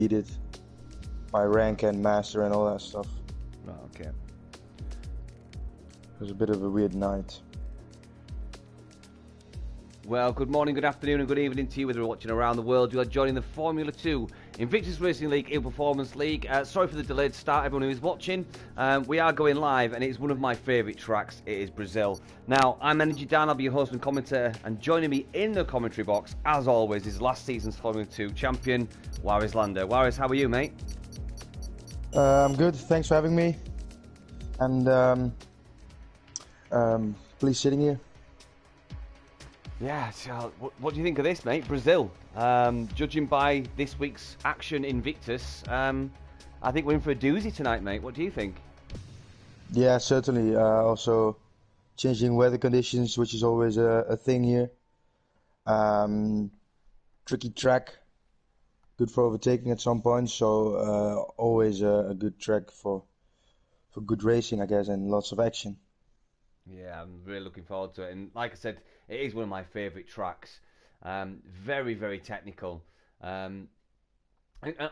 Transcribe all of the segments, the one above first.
needed my rank and master and all that stuff. Oh, okay. It was a bit of a weird night. Well, good morning, good afternoon, and good evening to you, whether you're watching around the world. You are joining the Formula 2 Invictus Racing League in Performance League. Sorry for the delayed start, everyone who is watching. We are going live, and it's one of my favourite tracks. It is Brazil. Now, I'm Energy Dan, I'll be your host and commentator, and joining me in the commentary box, as always, is last season's Formula 2 champion, Waris Lander. Waris, how are you, mate? I'm good, thanks for having me. And please sitting here. Yeah, so what do you think of this, mate? Brazil. Judging by this week's action Invictus, I think we're in for a doozy tonight, mate. What do you think? Yeah, certainly. Also, changing weather conditions, which is always a thing here. Tricky track, good for overtaking at some point. So always a good track for good racing, I guess, and lots of action. Yeah, I'm really looking forward to it. And like I said, it is one of my favourite tracks. Very, very technical. And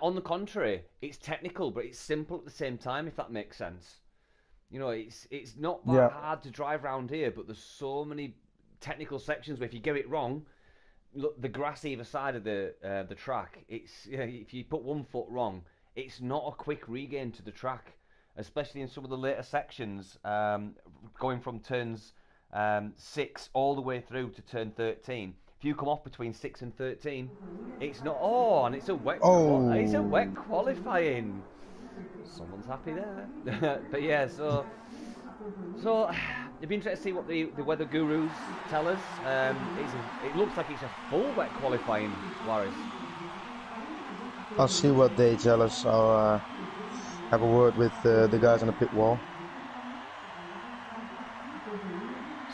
on the contrary, it's technical, but it's simple at the same time, if that makes sense. You know, it's not that hard to drive around here, but there's so many technical sections where if you get it wrong, look, the grass either side of the track, it's if you put one foot wrong, it's not a quick regain to the track. Especially in some of the later sections, going from turns 6 all the way through to turn 13. If you come off between 6 and 13, it's not. Oh, and it's a wet. It's a wet qualifying. Someone's happy there. But yeah, so it'd be interesting to see what the weather gurus tell us. It looks like it's a full wet qualifying, Waris. I'll see what they tell us. I'll have a word with the guys on the pit wall.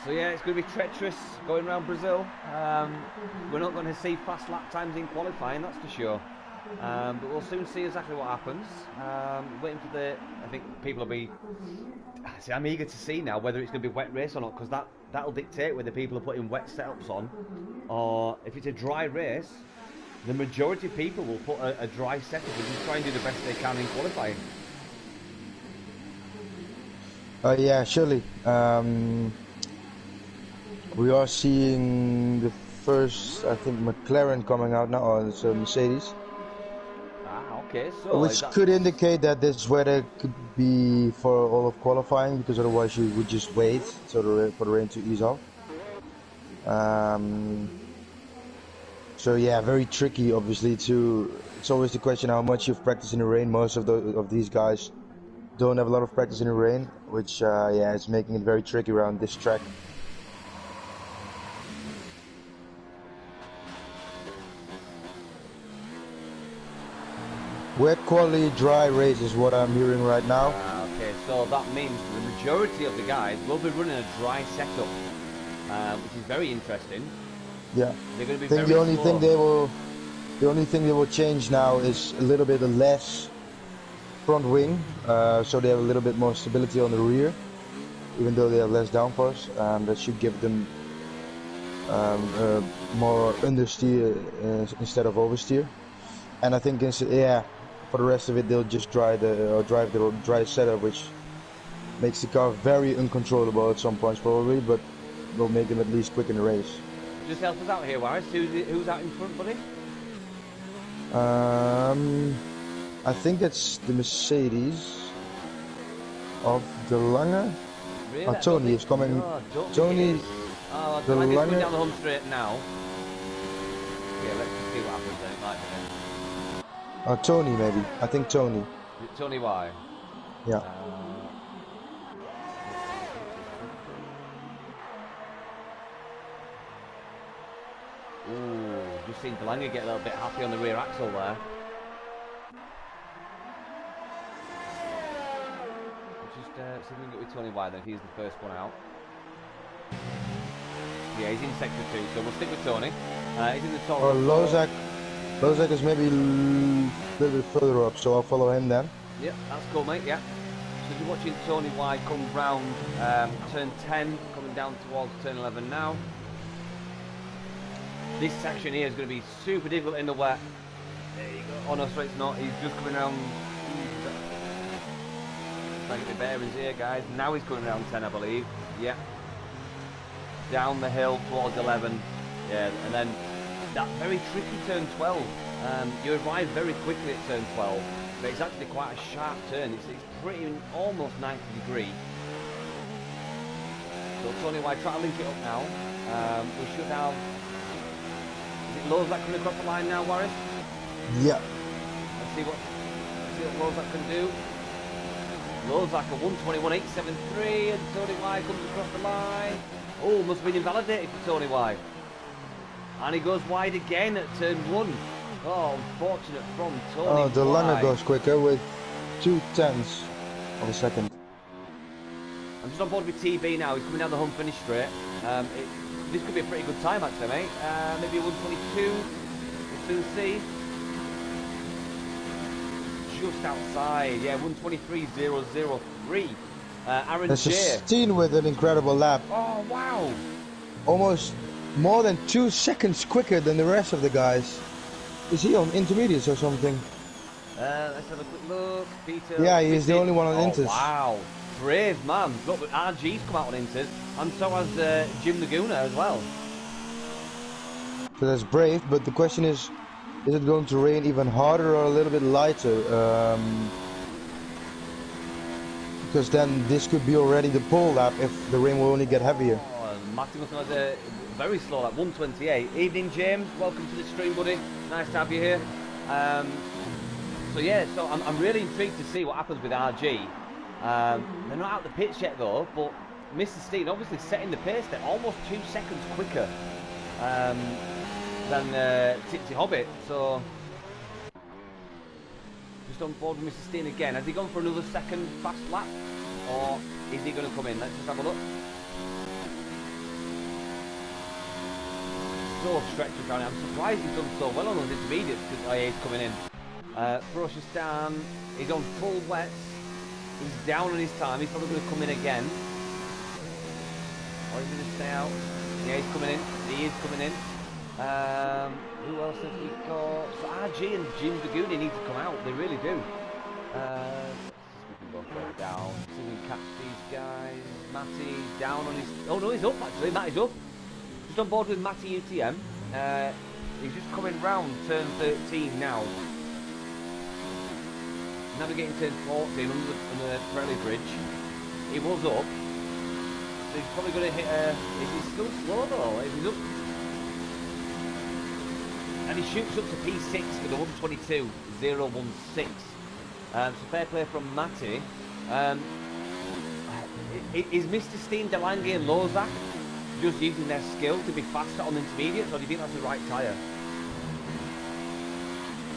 So yeah, it's going to be treacherous going around Brazil. We're not going to see fast lap times in qualifying, that's for sure. But we'll soon see exactly what happens. Waiting for I think people will be... See, I'm eager to see now whether it's going to be a wet race or not, because that'll dictate whether people are putting wet setups on, or if it's a dry race, the majority of people will put a dry setup and just try and do the best they can in qualifying. Yeah, surely. We are seeing the first, I think, McLaren coming out now, or it's a Mercedes. Okay, so which could indicate that this weather could be for all of qualifying, because otherwise you would just wait for the rain to ease off. So yeah, very tricky, obviously. It's always the question how much you've practiced in the rain. Most of these guys don't have a lot of practice in the rain, which yeah, is making it very tricky around this track. Wet quality dry race is what I'm hearing right now. Okay, so that means the majority of the guys will be running a dry setup, which is very interesting. Yeah, they're going to be I think the only thing they will change now is a little bit less front wing, so they have a little bit more stability on the rear, even though they have less downforce. That should give them more understeer instead of oversteer. And I think for the rest of it they'll just drive the dry setup, which makes the car very uncontrollable at some points probably, but will make them at least quick in the race. Just help us out here, Waris. Who's out in front, buddy? I think it's the Mercedes of De Lange. Really? Tony is coming. Tony. De Lange is going down the home straight now. Yeah, let's see what happens then. It might be. Tony maybe. I think Tony. Tony Y. Yeah. Ooh, just seen De Lange get a little bit happy on the rear axle there. Just see if we can get with Tony Y then, if he's the first one out. Yeah, he's in sector 2, so we'll stick with Tony. He's in the top. Lozak is maybe a little bit further up, so I'll follow him then. Yeah, that's cool, mate, yeah. So you're watching Tony Y come round turn 10, coming down towards turn 11 now. This section here is going to be super difficult in the wet. There you go. Oh no, sorry, it's not. He's just coming around. Trying to get the bearings here, guys. Now he's coming around 10, I believe. Yeah. Down the hill towards 11. Yeah, and then that very tricky turn 12. You arrive very quickly at turn 12, but it's actually quite a sharp turn. It's pretty almost 90 degree. So Tony White, try to link it up now. We should have. Is it Lozak coming across the line now, Warris? Yeah. Let's see what Lozak can do. Lozak a 1:21.873, and Tony White comes across the line. Oh, must have been invalidated for Tony White. And he goes wide again at turn 1. Oh, unfortunate from Tony White. Oh, the Lange goes quicker with 2/10 of a second. I'm just on board with TB now. He's coming down the home finish straight. This could be a pretty good time actually, mate. Maybe a 1:22. We'll soon see. Just outside, yeah, 1:23.003. Aaron There's J. 16 with an incredible lap. Oh wow! Almost more than 2 seconds quicker than the rest of the guys. Is he on intermediates or something? Let's have a quick look. Peter. Yeah, he's the only one on inters. Wow, brave man. Look, but RG's come out on inters, and so has Jim Laguna as well. So that's brave, but the question is it going to rain even harder or a little bit lighter? Because then this could be already the pole lap if the rain will only get heavier. Oh, Matty must have a very slow lap, 1:28. Evening, James. Welcome to the stream, buddy. Nice to have you here. So yeah, so I'm really intrigued to see what happens with RG. They're not out the pits yet though, but Mr. Steen obviously setting the pace. They're almost 2 seconds quicker than Tipsy Hobbit. So just on board with Mr. Steen again. Has he gone for another second fast lap, or is he going to come in? Let's just have a look. So stretched around. I'm surprised he's done so well on those intermediates because he's coming in. Ferocious Dan, he's on full wets. He's down on his time. He's probably going to come in again. Or is he going to stay out? Yeah, he's coming in. He is coming in. Who else have we got? So RG and Jim Laguna need to come out. They really do. We can go further down. See if we can catch these guys. Matty down on his. Oh no, he's up actually. Matty's up. Just on board with Matty UTM. He's just coming round turn 13 now. Navigating turn 14 on the Prix bridge. He was up. So he's probably going to hit a. Is he still slow though? If he's up. And he shoots up to P6 for the 1:22.016. So fair play from Matty. Is Mr. Steen, DeLange and Lozak just using their skill to be faster on the intermediates, or do you think that's the right tyre?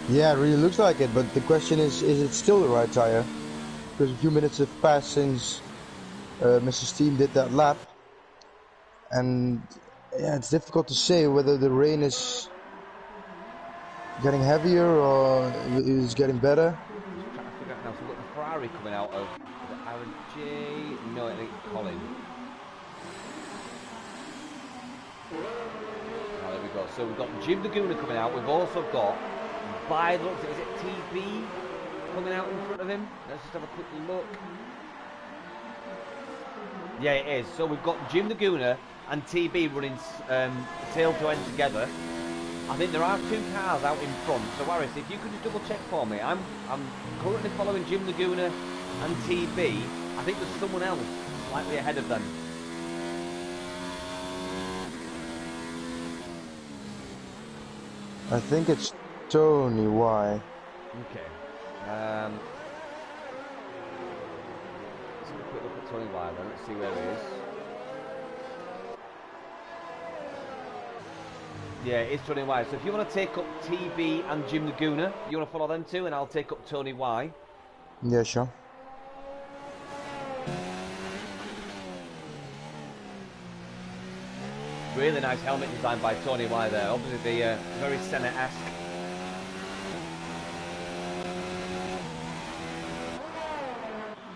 Yeah, it really looks like it, but the question is it still the right tyre? Because a few minutes have passed since Mr. Steen did that lap. And yeah, it's difficult to say whether the rain is getting heavier or is getting better. Just trying to figure out now. So we've got the Ferrari coming out of Aaron J. No, I think it's Colin. Oh, there we go. So we've got Jim Laguna coming out. We've also got, by the looks, is it TB coming out in front of him? Let's just have a quick look. Yeah, it is. So we've got Jim Laguna and TB running tail to end together. I think there are 2 cars out in front. So Warris, if you could just double check for me. I'm currently following Jim Laguna and TB. I think there's someone else slightly ahead of them. I think it's Tony Y. Okay. Let's have a quick look at Tony Y then. Let's see where he is. Yeah, it's Tony Y. So if you want to take up TB and Jim Laguna, you want to follow them too, and I'll take up Tony Y. Yeah, sure. Really nice helmet design by Tony Y there. Obviously, very Senna-esque.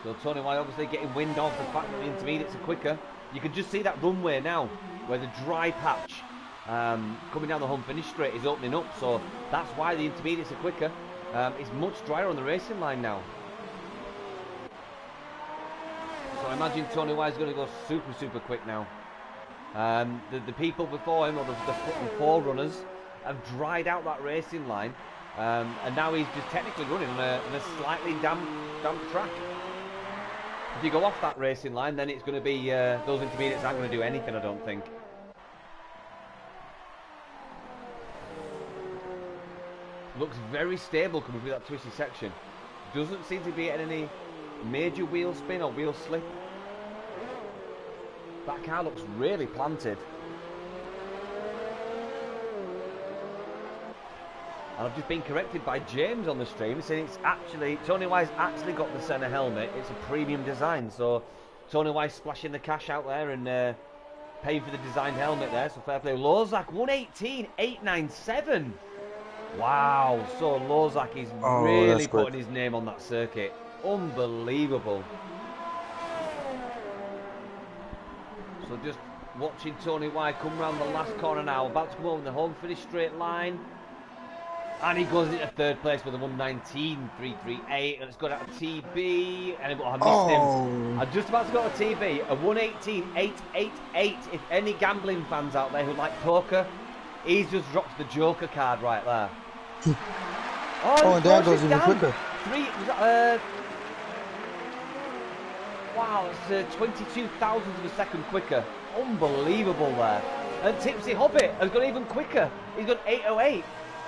So Tony Y obviously getting wind of the fact that the intermediates are quicker. You can just see that runway now, where the dry patch coming down the home finish straight is opening up, so that's why the intermediates are quicker. It's much drier on the racing line now. So I imagine Tony White is going to go super quick now. The people before him, or the forerunners, have dried out that racing line, and now he's just technically running on a slightly damp track. If you go off that racing line, then it's going to be those intermediates aren't going to do anything, I don't think. Looks very stable coming through that twisty section. Doesn't seem to be getting any major wheel spin or wheel slip. That car looks really planted. And I've just been corrected by James on the stream, saying it's actually, Tony White's actually got the centre helmet. It's a premium design, so Tony White's splashing the cash out there and paying for the designed helmet there, so fair play. Lozak, 118.897. Wow, so Lozak is really putting his name on that circuit. Unbelievable. So just watching Tony White come round the last corner now, about to come over the home finish straight line. And he goes into third place with a 119.338, and it's got out of TB, and I missed him. I'm just about to go to TB, a 118.888. If any gambling fans out there who like poker, he's just dropped the Joker card right there. And there goes even quicker. Wow, it's 22 thousandths of a second quicker. Unbelievable there. And Tipsy Hobbit has gone even quicker. He's got 808.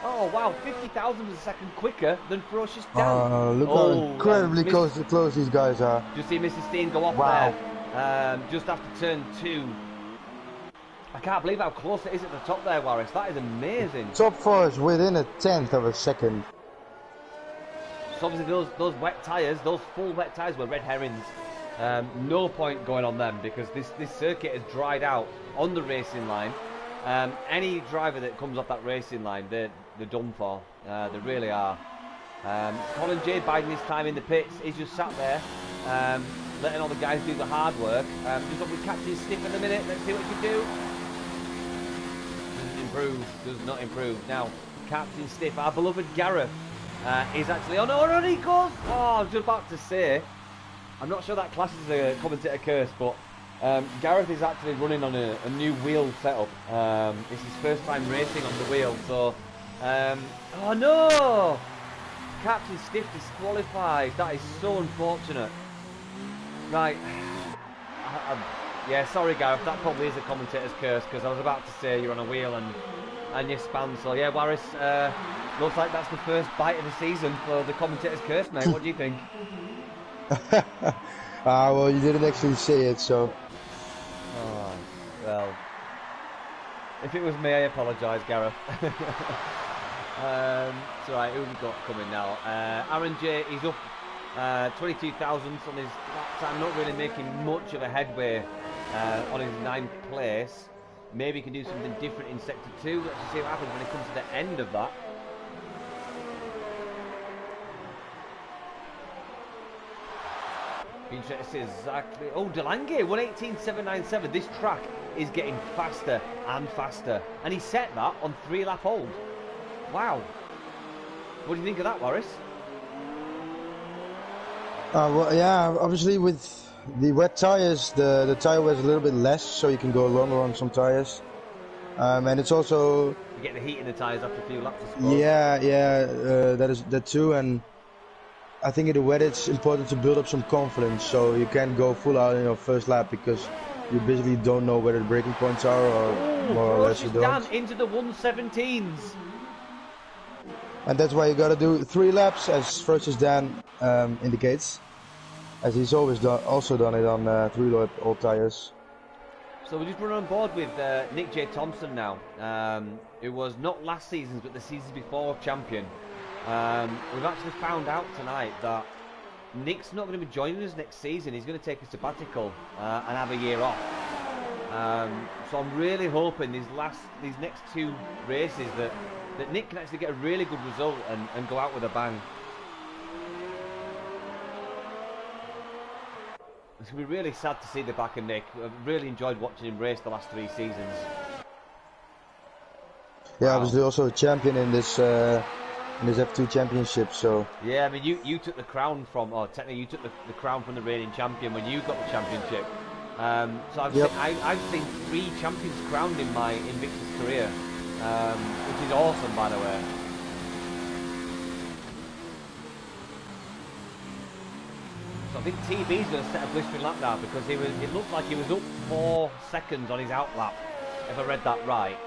Oh wow, 50 thousandths of a second quicker than Ferocious Dan. Look how incredibly close these guys are. Just see Mr. Steen go off there. Just after turn 2. I can't believe how close it is at the top there, Warris. That is amazing. Top 4 is within a tenth of a second. So obviously those wet tyres, those full wet tyres were red herrings. No point going on them because this circuit has dried out on the racing line. Any driver that comes off that racing line, they're done for. They really are. Colin J biding his time in the pits. He's just sat there, letting all the guys do the hard work. Just up with Captain Stiff in a minute. Let's see what he can do. Doesn't improve. Does not improve. Now, Captain Stiff, our beloved Gareth, is actually... Oh, no, he goes... Oh, I was just about to say... I'm not sure that class is a commentator curse, but Gareth is actually running on a new wheel setup. It's his first time racing on the wheel, so... oh, no! Captain Stiff disqualified. That is so unfortunate. Right. Yeah, sorry, Gareth. That probably is a commentator's curse, because I was about to say you're on a wheel and you span. So, yeah, Warris, looks like that's the first bite of the season for the commentator's curse, mate. What do you think? Well, you didn't actually say it, so... Oh, well... If it was me, I apologise, Gareth. It's alright, who have we got coming now? Aaron J, he's up 22 thousandths on his lap time, not really making much of a headway on his 9th place. Maybe he can do something different in Sector 2. Let's see what happens when it comes to the end of that. Interesting to see exactly. Oh, Delange, 118.797. This track is getting faster and faster, and he set that on 3-lap hold. Wow. What do you think of that, Warris? Well, yeah, obviously with the wet tires, the tire wears a little bit less, so you can go longer on some tires. And it's also... You get the heat in the tires after a few laps, I suppose. Yeah, that too, and I think in the wet it's important to build up some confidence, so you can't go full out in your first lap because you basically don't know where the braking points are, or more or less you don't. Down into the 117s. And that's why you got to do 3 laps, as Ferocious Dan indicates, as he's always also done it on 3-lap old tires. So we're just running on board with Nick J. Thompson now, who was not last season's but the season before champion. We've actually found out tonight that Nick's not going to be joining us next season. He's going to take a sabbatical and have a year off. So I'm really hoping these next 2 races that Nick can actually get a really good result and go out with a bang. It's going to be really sad to see the back of Nick. I've really enjoyed watching him race the last 3 seasons. Yeah, I Wow. was also a champion in this F2 championship. So Yeah, I mean, you took the crown from, or technically you took the crown from the reigning champion when you got the championship. So yep. I've seen 3 champions crowned in my Invictus career, which is awesome, by the way. So I think TB's going to set a blistering lap now because it looked like he was up 4 seconds on his out lap, if I read that right.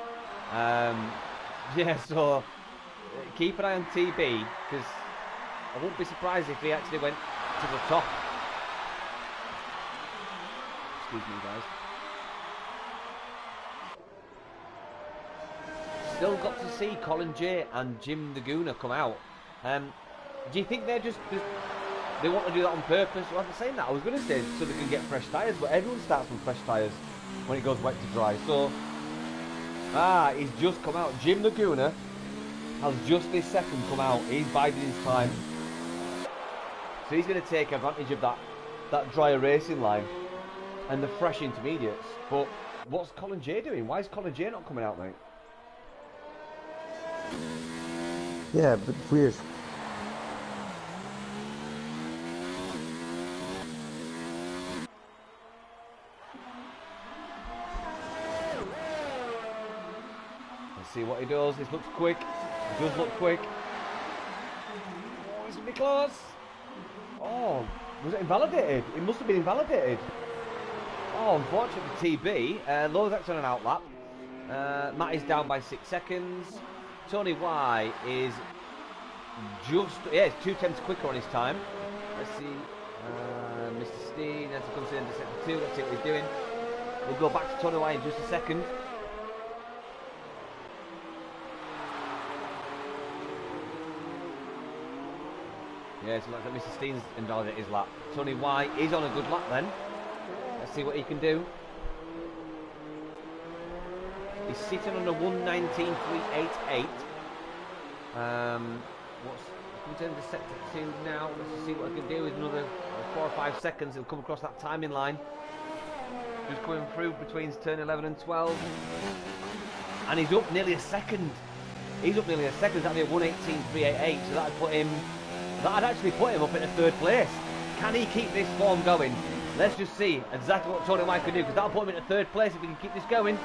Yeah, so keep an eye on TB because I wouldn't be surprised if he actually went to the top. Excuse me, guys. Still got to see Colin J and Jim the Gooner come out. Do you think they're just they want to do that on purpose? Well, I'm saying that. I was going to say so they can get fresh tyres, but everyone starts from fresh tyres when it goes wet to dry. So, he's just come out. Jim the Gooner has just this second come out. He's biding his time. So he's going to take advantage of that drier racing line and the fresh intermediates. But what's Colin J doing? Why is Colin J not coming out, mate? Yeah, but weird. Let's see what he does. This looks quick. It does look quick. Oh, he's going to be close. Oh, was it invalidated? It must have been invalidated. Oh, unfortunately, TB. Lozak's on an outlap. Matt is down by 6 seconds. Tony Y is just, it's 2/10 quicker on his time. Let's see. Mr. Steen, as he comes in into sector 2. Let's see what he's doing. We'll go back to Tony Y in just a second. Yeah, so looks like Mr. Steen's invalidated his lap. Tony Y is on a good lap then. Let's see what he can do. He's sitting on a 1:19.388. What's in terms of sector 2 now? Let's just see what he can do. With another 4 or 5 seconds, he'll come across that timing line. Just coming through between turn 11 and 12. And he's up nearly a second. He's up nearly a second. That'd be a 1:18.388. So that'd actually put him up in a 3rd place. Can he keep this form going? Let's just see exactly what Tony White can do, because that'll put him in a 3rd place if he can keep this going.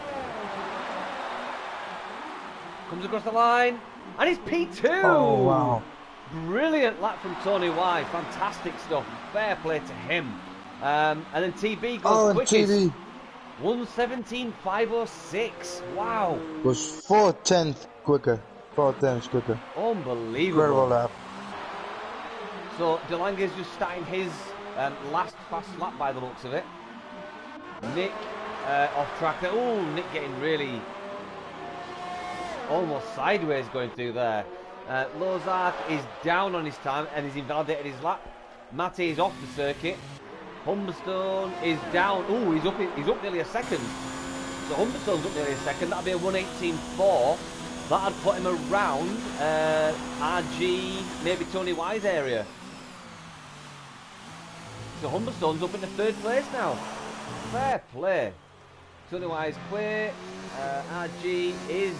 Comes across the line, and he's P2! Oh, wow. Brilliant lap from Tony White. Fantastic stuff. Fair play to him. And then TB goes quickest. TB 1:17.506. Wow. Was 4/10 quicker. 4/10 quicker. Unbelievable. Incredible lap. So Delange's just starting his last fast lap by the looks of it. Nick off track there. Oh, Nick getting really almost sideways going through there. Lozak is down on his time and he's invalidated his lap. Matty is off the circuit. Humberstone is down. Oh, he's up nearly a second. So Humberstone's up nearly a second. That'll be a 1:18.4. That'd put him around RG, maybe Tony Y's area. So Humberstone's up in the 3rd place now. Fair play. Tony Y's clear. RG is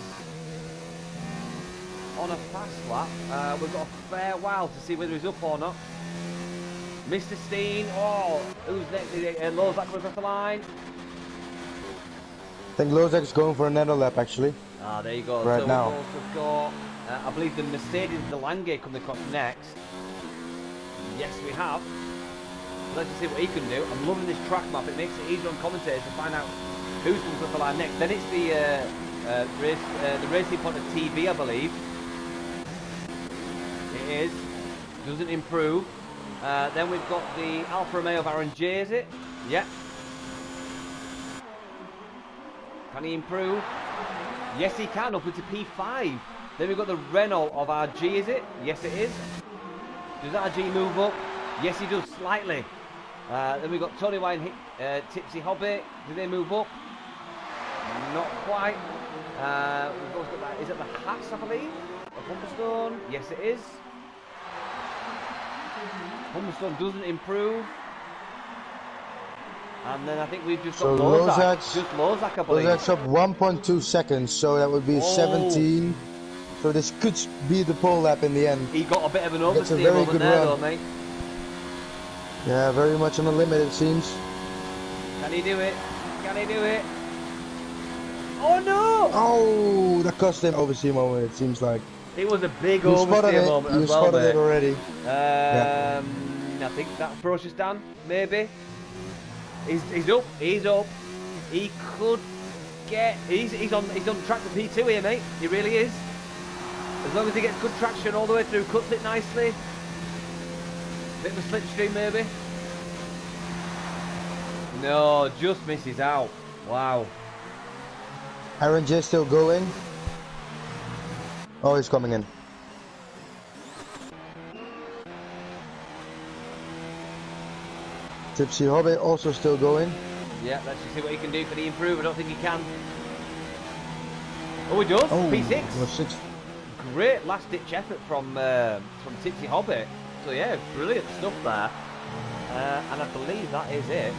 on a fast lap. We've got a fair while to see whether he's up or not. Mr. Steen, who's next? Lozak coming across the line. I think Lozak's going for another lap actually. There you go. Right so now. we've also got, I believe the Mercedes Delange coming across next. Yes, we have. Let's just see what he can do. I'm loving this track map. It makes it easier on commentators to find out who's coming across the line next. Then it's the racing point of TV, I believe. It is. Doesn't improve. Then we've got the Alfa Romeo of Aaron J, is it? Yep. Can he improve? Yes, he can, up into P5. Then we've got the Renault of RG, is it? Yes, it is. Does RG move up? Yes, he does, slightly. Then we've got Tony White and Tipsy Hobby. Do they move up? Not quite. We've also got that. Is it the Hats, I believe? Of Humberstone? Yes, it is. Humberstone doesn't improve. And then I think we've just got So Lozak. Lozak's, Just Lozak, I believe. Lozak's up 1.2 seconds, so that would be 17. So this could be the pole lap in the end. He got a bit of an That's a oversteer very moment good there, run. though, mate. Yeah, very much on the limit, it seems. Can he do it? Can he do it? Oh, no! Oh, that cost him oversteer moment, it seems like. It was a big You spotted oversteer it. moment You as well, spotted mate. it already. Yeah. I think that's Brochus down, maybe. He's up. He's up. He could get. He's on track for P2 here, mate. He really is. As long as he gets good traction all the way through, cuts it nicely. Bit of a slipstream, maybe. No, just misses out. Wow. Aaron J still going. Oh, he's coming in. Tipsy Hobbit also still going. Yeah, let's just see what he can do for the improve. I don't think he can. Oh, he does. Oh, P6. 6. Great last-ditch effort from Tipsy Hobbit. So yeah, brilliant stuff there. And I believe that is it.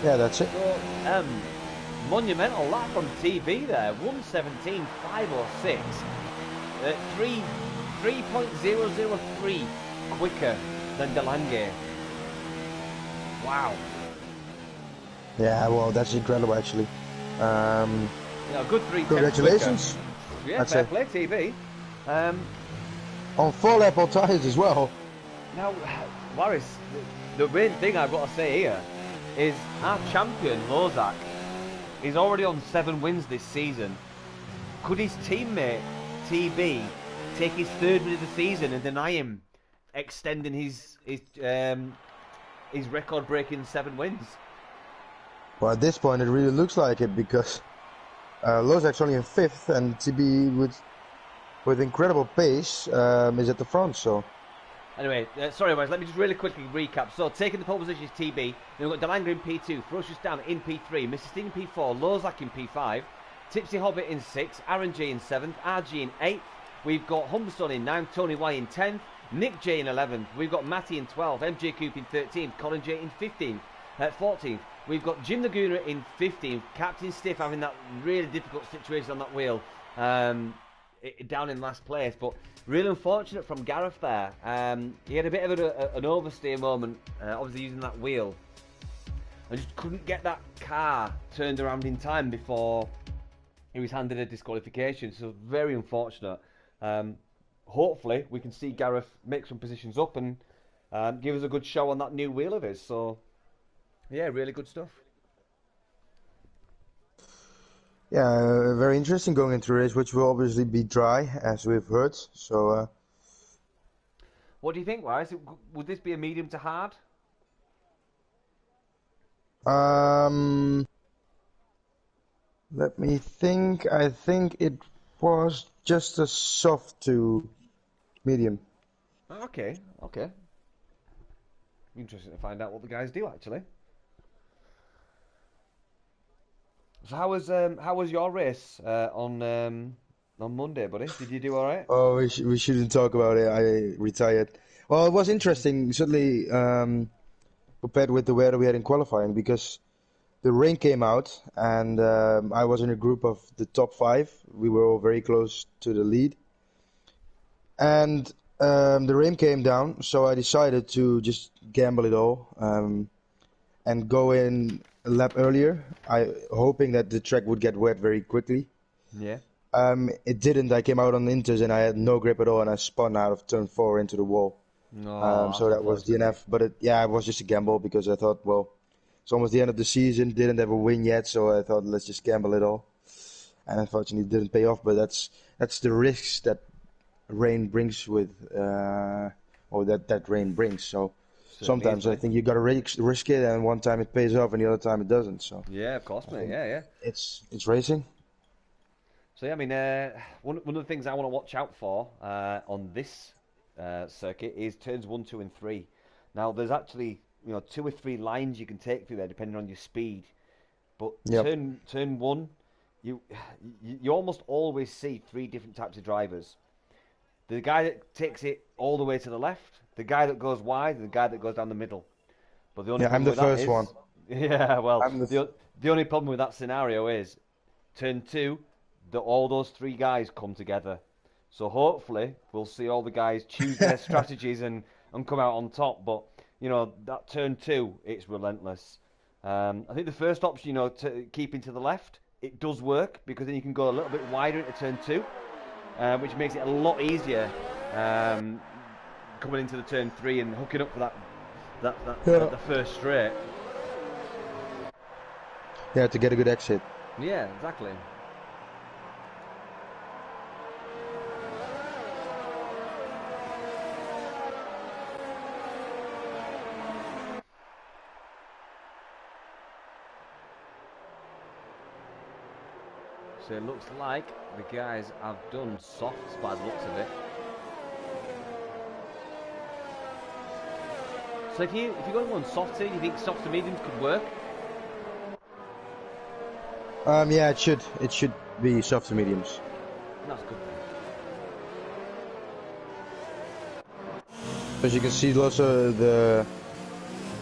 Yeah, that's it. So, monumental lap from TB there. 1:17.506. 3.003 quicker than Delange. Wow. Yeah, well, that's incredible, actually. Good 3 Congratulations. Yeah, fair play, TB. On 4 lap tires as well. Now, Warris, the main thing I've got to say here is our champion, Lozak, is already on 7 wins this season. Could his teammate, TB, take his 3rd win of the season and deny him extending his record-breaking 7 wins? Well, at this point, it really looks like it because Lozak's only in 5th, and TB with incredible pace is at the front. So anyway, sorry guys, let me just really quickly recap. So taking the pole position is TB, then we've got Delanga in P2, Ferocious Dan in P3, Mr. Steen in P4, Lozak in P5, Tipsy Hobbit in 6th, Aaron J in 7th, RG in 8th, we've got Humberstone in 9th, Tony Y in 10th, Nick J in 11th, we've got Matty in 12th, MJ Coop in 13th, Colin J in 15th, 14th, we've got Jim Laguna in 15th, Captain Stiff having that really difficult situation on that wheel, down in last place, but really unfortunate from Gareth there. He had a bit of an oversteer moment, obviously using that wheel, and just couldn't get that car turned around in time before he was handed a disqualification, so very unfortunate. Hopefully we can see Gareth make some positions up and give us a good show on that new wheel of his, so yeah, really good stuff. yeah, very interesting going into the race, which will obviously be dry, as we've heard. So what do you think, Wise? Would this be a medium to hard? let me think. I think it was just a soft to medium. Okay. Interesting to find out what the guys do actually. So how was your race on Monday, buddy? Did you do all right? Oh, we shouldn't talk about it. I retired. Well, it was interesting, certainly compared with the weather we had in qualifying, because the rain came out, and I was in a group of the top 5. We were all very close to the lead, and the rain came down, so I decided to just gamble it all and go in a lap earlier, hoping that the track would get wet very quickly. Yeah. It didn't. I came out on the inters and I had no grip at all, and I spun out of turn 4 into the wall. No, So that was DNF. But it was just a gamble because I thought, well, it's almost the end of the season, didn't have a win yet, so I thought let's just gamble it all. And unfortunately, it didn't pay off. But that's the risks that rain brings with, or that rain brings. So sometimes I think you got to risk it, and one time it pays off, and the other time it doesn't. So yeah, of course, mate. Yeah. It's racing. So yeah, I mean, one of the things I want to watch out for on this circuit is turns 1, 2, and 3. Now, there's actually 2 or 3 lines you can take through there depending on your speed. But turn 1, you almost always see 3 different types of drivers. The guy that takes it all the way to the left, the guy that goes wide, and the guy that goes down the middle. But the only Yeah, I'm problem the with that first is, one. yeah, well, I'm the. the only problem with that scenario is turn 2, all those 3 guys come together. So hopefully we'll see all the guys choose their strategies and come out on top. But you know that turn 2, it's relentless. I think the first option, you know, to keeping to the left, it does work because then you can go a little bit wider into turn 2, which makes it a lot easier coming into the turn 3 and hooking up for the first straight. Yeah, to get a good exit. Yeah, exactly. So it looks like the guys have done softs by the looks of it. So if you're going to go on softs here, you think softs to mediums could work? Yeah, it should. It should be soft to mediums. That's good then. As you can see, also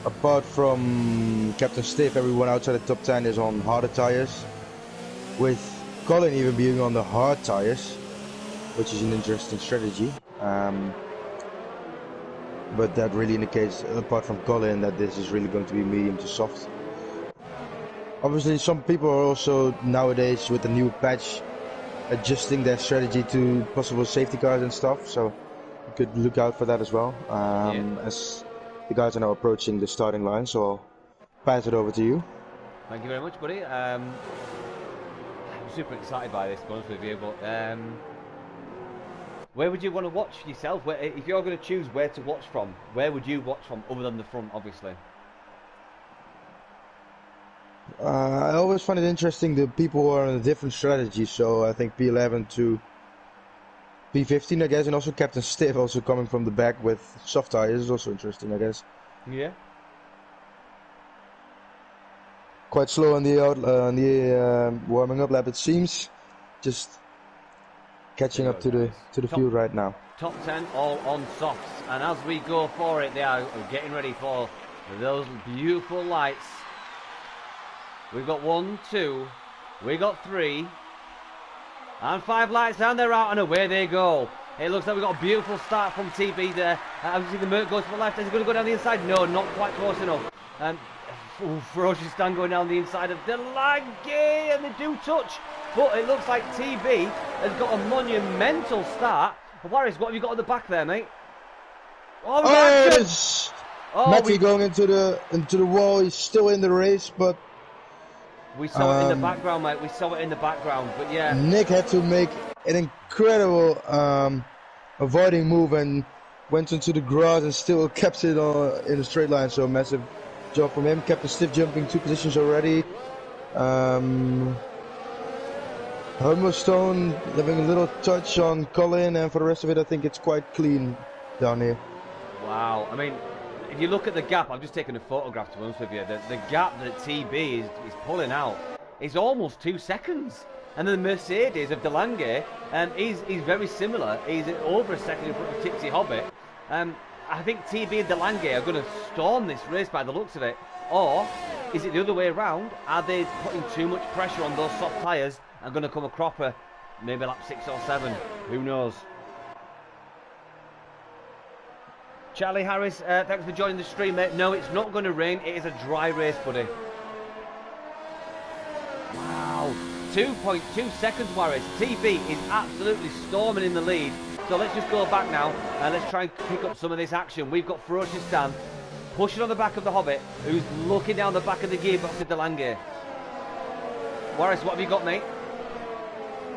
apart from Captain Stiff, everyone outside the top 10 is on harder tires, with Colin even being on the hard tires, which is an interesting strategy. But that really indicates, apart from Colin, that this is really going to be medium to soft. Obviously, some people are also nowadays with the new patch adjusting their strategy to possible safety cars and stuff, so you could look out for that as well. As the guys are now approaching the starting line, so I'll pass it over to you. Thank you very much, buddy. I'm super excited by this, to be honest with you, but where would you want to watch yourself? If you're going to choose where to watch from, where would you watch from, other than the front, obviously? I always find it interesting the people who are on a different strategy, so I think P11 to P15, I guess, and also Captain Stiff also coming from the back with soft tires is also interesting, I guess. Yeah. Quite slow on the warming up lap, it seems. Just catching up to the field right now. Top 10 all on softs, and as we go for it, they are getting ready for those beautiful lights. We've got 1, 2, we got 3, and 5 lights down, they're out, and away they go. It looks like we've got a beautiful start from TB there. Obviously the Merc goes to the left. Is he going to go down the inside? No, not quite close enough. Ferocious stand going down the inside of Delaghe, and they do touch, but it looks like TB has got a monumental start. Warris, what have you got at the back there, mate? Oh, Matty going into the wall. He's still in the race, but we saw it in the background, mate. We saw it in the background, but yeah. Nick had to make an incredible avoiding move and went into the grass and still kept it in a straight line. So massive job from him. Captain Stiff jumping 2 positions already. Humberstone having a little touch on Colin, and for the rest of it, I think it's quite clean down here. Wow. I mean, if you look at the gap, I've just taken a photograph to be honest with you. The gap that TB is pulling out is almost 2 seconds. And then the Mercedes of Delaghe, he's very similar. He's over a second in front of Tipsy Hobbit. I think TB and Delaghe are going to storm this race by the looks of it. Or is it the other way around? Are they putting too much pressure on those soft tyres and going to come a cropper? Maybe lap 6 or 7. Who knows? Charlie Harris, thanks for joining the stream, mate. No, it's not going to rain. It is a dry race, buddy. Wow. 2.2 seconds, Warris. TB is absolutely storming in the lead. So let's just go back now and let's try and pick up some of this action. We've got Ferocious Dan pushing on the back of the Hobbit, who's looking down the back of the gearbox of Delaghe. Warris, what have you got, mate?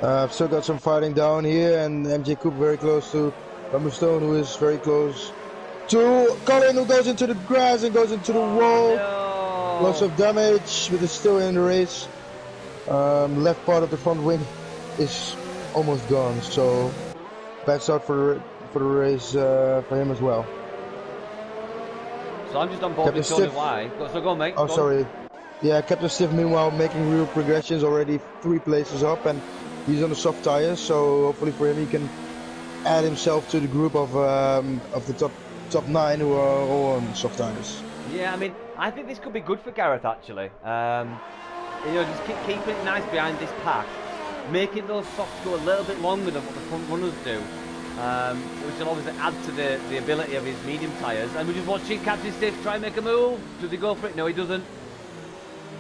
I've still got some fighting down here, and MJ Coop very close to Humberstone, who is very close to Colin, who goes into the grass and goes into the wall. No. Lots of damage, but it's still in the race. Left part of the front wing is almost gone, so bad start for the race for him as well. So I'm just on board with Tony Y. So go on, mate. Oh, sorry. Yeah, Captain Stiff meanwhile making real progressions, already 3 places up, and he's on the soft tires, so hopefully for him he can add himself to the group of the top 9 who are all on soft tires. Yeah, I mean, I think this could be good for Gareth actually. You know, just keeping it nice behind this pack, making those softs go a little bit longer than what the front runners do, which will obviously add to the ability of his medium tyres. And we're just watching Captain Stiff try and make a move. Does he go for it? No, he doesn't.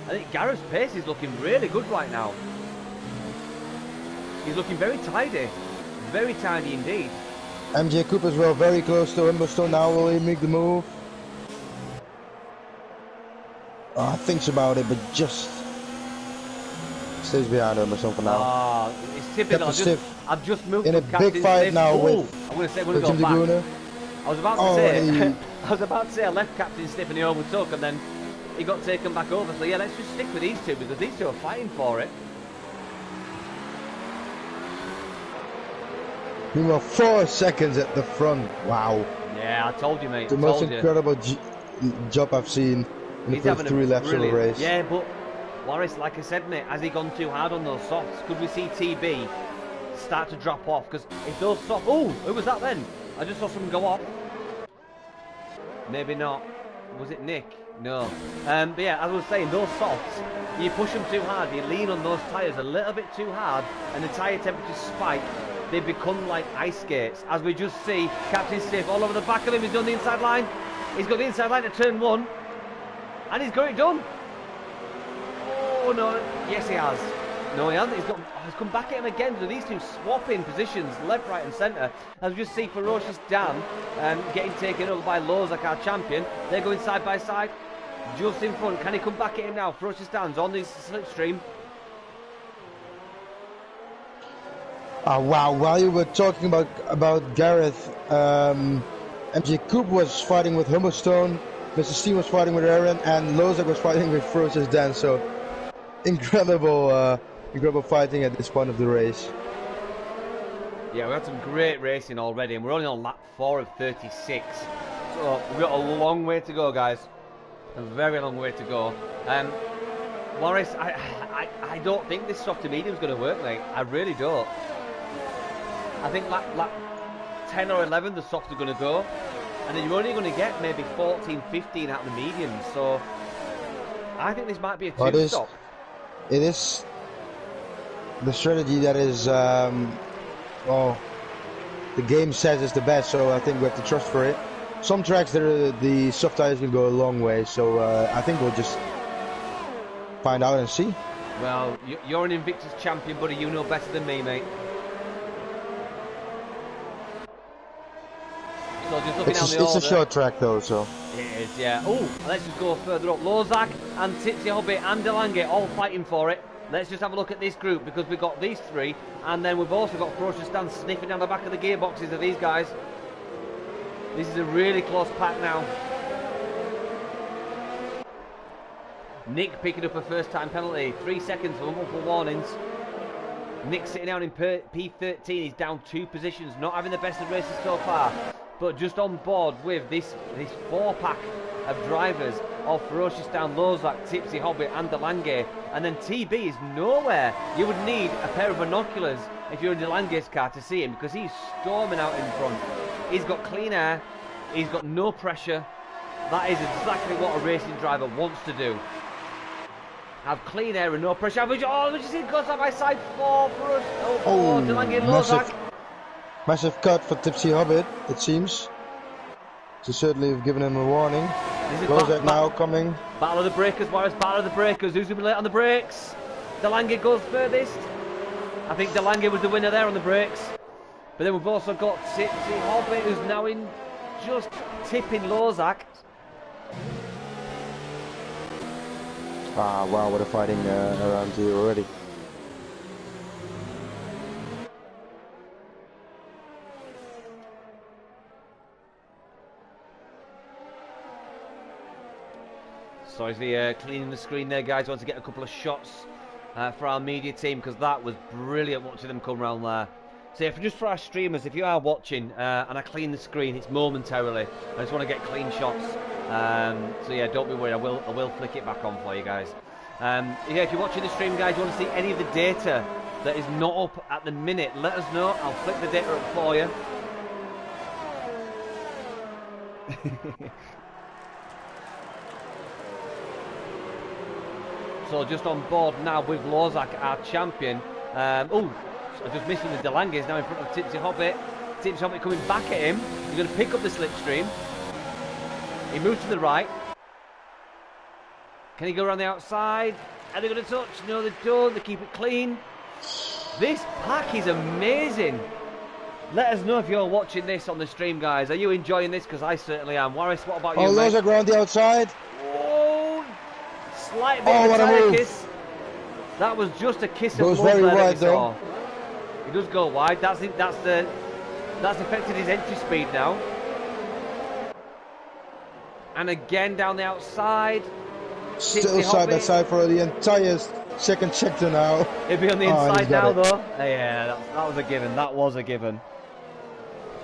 I think Gareth's pace is looking really good right now. He's looking very tidy indeed. MJ Cooper as well, very close to Humberstone now. Will he make the move? Thinks about it, but just stays behind Humberstone for now. It's typical. I've just moved in a Captain big fight Stiff. now with I'm going to go back. Laguna. I was about to say, I was about to say I left Captain Stiff and he overtook, and then he got taken back over. So yeah, let's just stick with these two because these two are fighting for it. Meanwhile, 4 seconds at the front. Wow. Yeah, I told you, mate. The most incredible job I've seen in the first 3 laps of the race. Yeah, but Loris, like I said, mate, has he gone too hard on those softs? Could we see TB start to drop off? Because if those softs... Oh, who was that then? I just saw someone go off. Maybe not. Was it Nick? No. But yeah, as I was saying, those softs, you push them too hard, you lean on those tyres a little bit too hard, and the tyre temperatures spike. They become like ice skates, as we just see Captain Stiff all over the back of him. He's done the inside line. He's got the inside line to turn 1, and he's got it done. Oh no! Yes, he has. No, he hasn't. He's come back at him again. So these two swapping positions, left, right, and centre. As we just see Ferocious Dan getting taken over by Lozak, our champion. They're going side by side, just in front. Can he come back at him now? Ferocious Dan's on the slipstream. Wow, while you were talking about Gareth, MJ Coop was fighting with Humberstone, Mr. Steen was fighting with Aaron, and Lozak was fighting with Ferocious Dan. So incredible fighting at this point of the race. Yeah, we had some great racing already, and we're only on lap 4 of 36. So we've got a long way to go, guys. A very long way to go. Morris, I don't think this soft to medium is going to work, mate. I really don't. I think lap 10 or 11 the softs are going to go, and then you're only going to get maybe 14, 15 out of the mediums. So I think this might be a two-stop. It is the strategy that is, well, the game says is the best, so I think we have to trust for it. Some tracks the soft tires can go a long way, so I think we'll just find out and see. Well, you're an Invictus champion, buddy. You know better than me, mate. So just looking down the order. It's a short track though, so. It is, yeah. Oh, let's just go further up. Lozak and Tipsy Hobbit and Delange all fighting for it. Let's just have a look at this group because we've got these 3, and then we've also got Ferocious Dan sniffing down the back of the gearboxes of these guys. This is a really close pack now. Nick picking up a first-time penalty. 3 seconds for multiple warnings. Nick sitting down in P13. He's down 2 positions, not having the best of races so far, but just on board with this 4-pack of drivers of Ferocious Dan, Lozak, Tipsy Hobbit and Delange. And then TB is nowhere. You would need a pair of binoculars if you're in Delange's car to see him, because he's storming out in front. He's got clean air, he's got no pressure. That is exactly what a racing driver wants to do. Have clean air and no pressure. Oh, we just see go side by side for us. Oh, Delange and Lozak. Massive cut for Tipsy Hobbit, it seems. So certainly have given him a warning. Lozak now coming. Battle of the Breakers, Warriors, Battle of the Breakers. Who's going to be late on the brakes? Delange goes furthest. I think Delange was the winner there on the brakes. But then we've also got Tipsy Hobbit, who's now in just tipping Lozak. Wow, what a fighting around here already. Sorry for cleaning the screen there, guys. I want to get a couple of shots for our media team, because that was brilliant watching them come around there. So yeah, just for our streamers, if you are watching and I clean the screen, it's momentarily. I just want to get clean shots. So yeah, don't be worried. I will flick it back on for you guys. Yeah, if you're watching the stream, guys, you want to see any of the data that is not up at the minute, let us know. I'll flick the data up for you. So just on board now with Lozak, our champion. Oh, I just missed him. The DeLange is now in front of Tipsy Hobbit. Tipsy Hobbit coming back at him. He's going to pick up the slipstream. He moves to the right. Can he go around the outside? Are they going to touch? No, they don't. They keep it clean. This pack is amazing. Let us know if you're watching this on the stream, guys. Are you enjoying this? Because I certainly am. Warris, what about you, mate? Oh, Lozak around the outside. Oh, slight bit of a tire kiss. That was just a kiss of love very there wide, that we saw. He does go wide. That's affected his entry speed now. And again down the outside. Still side by side for the entire second sector now. He'll be on the inside now, though. Yeah, that was a given. That was a given.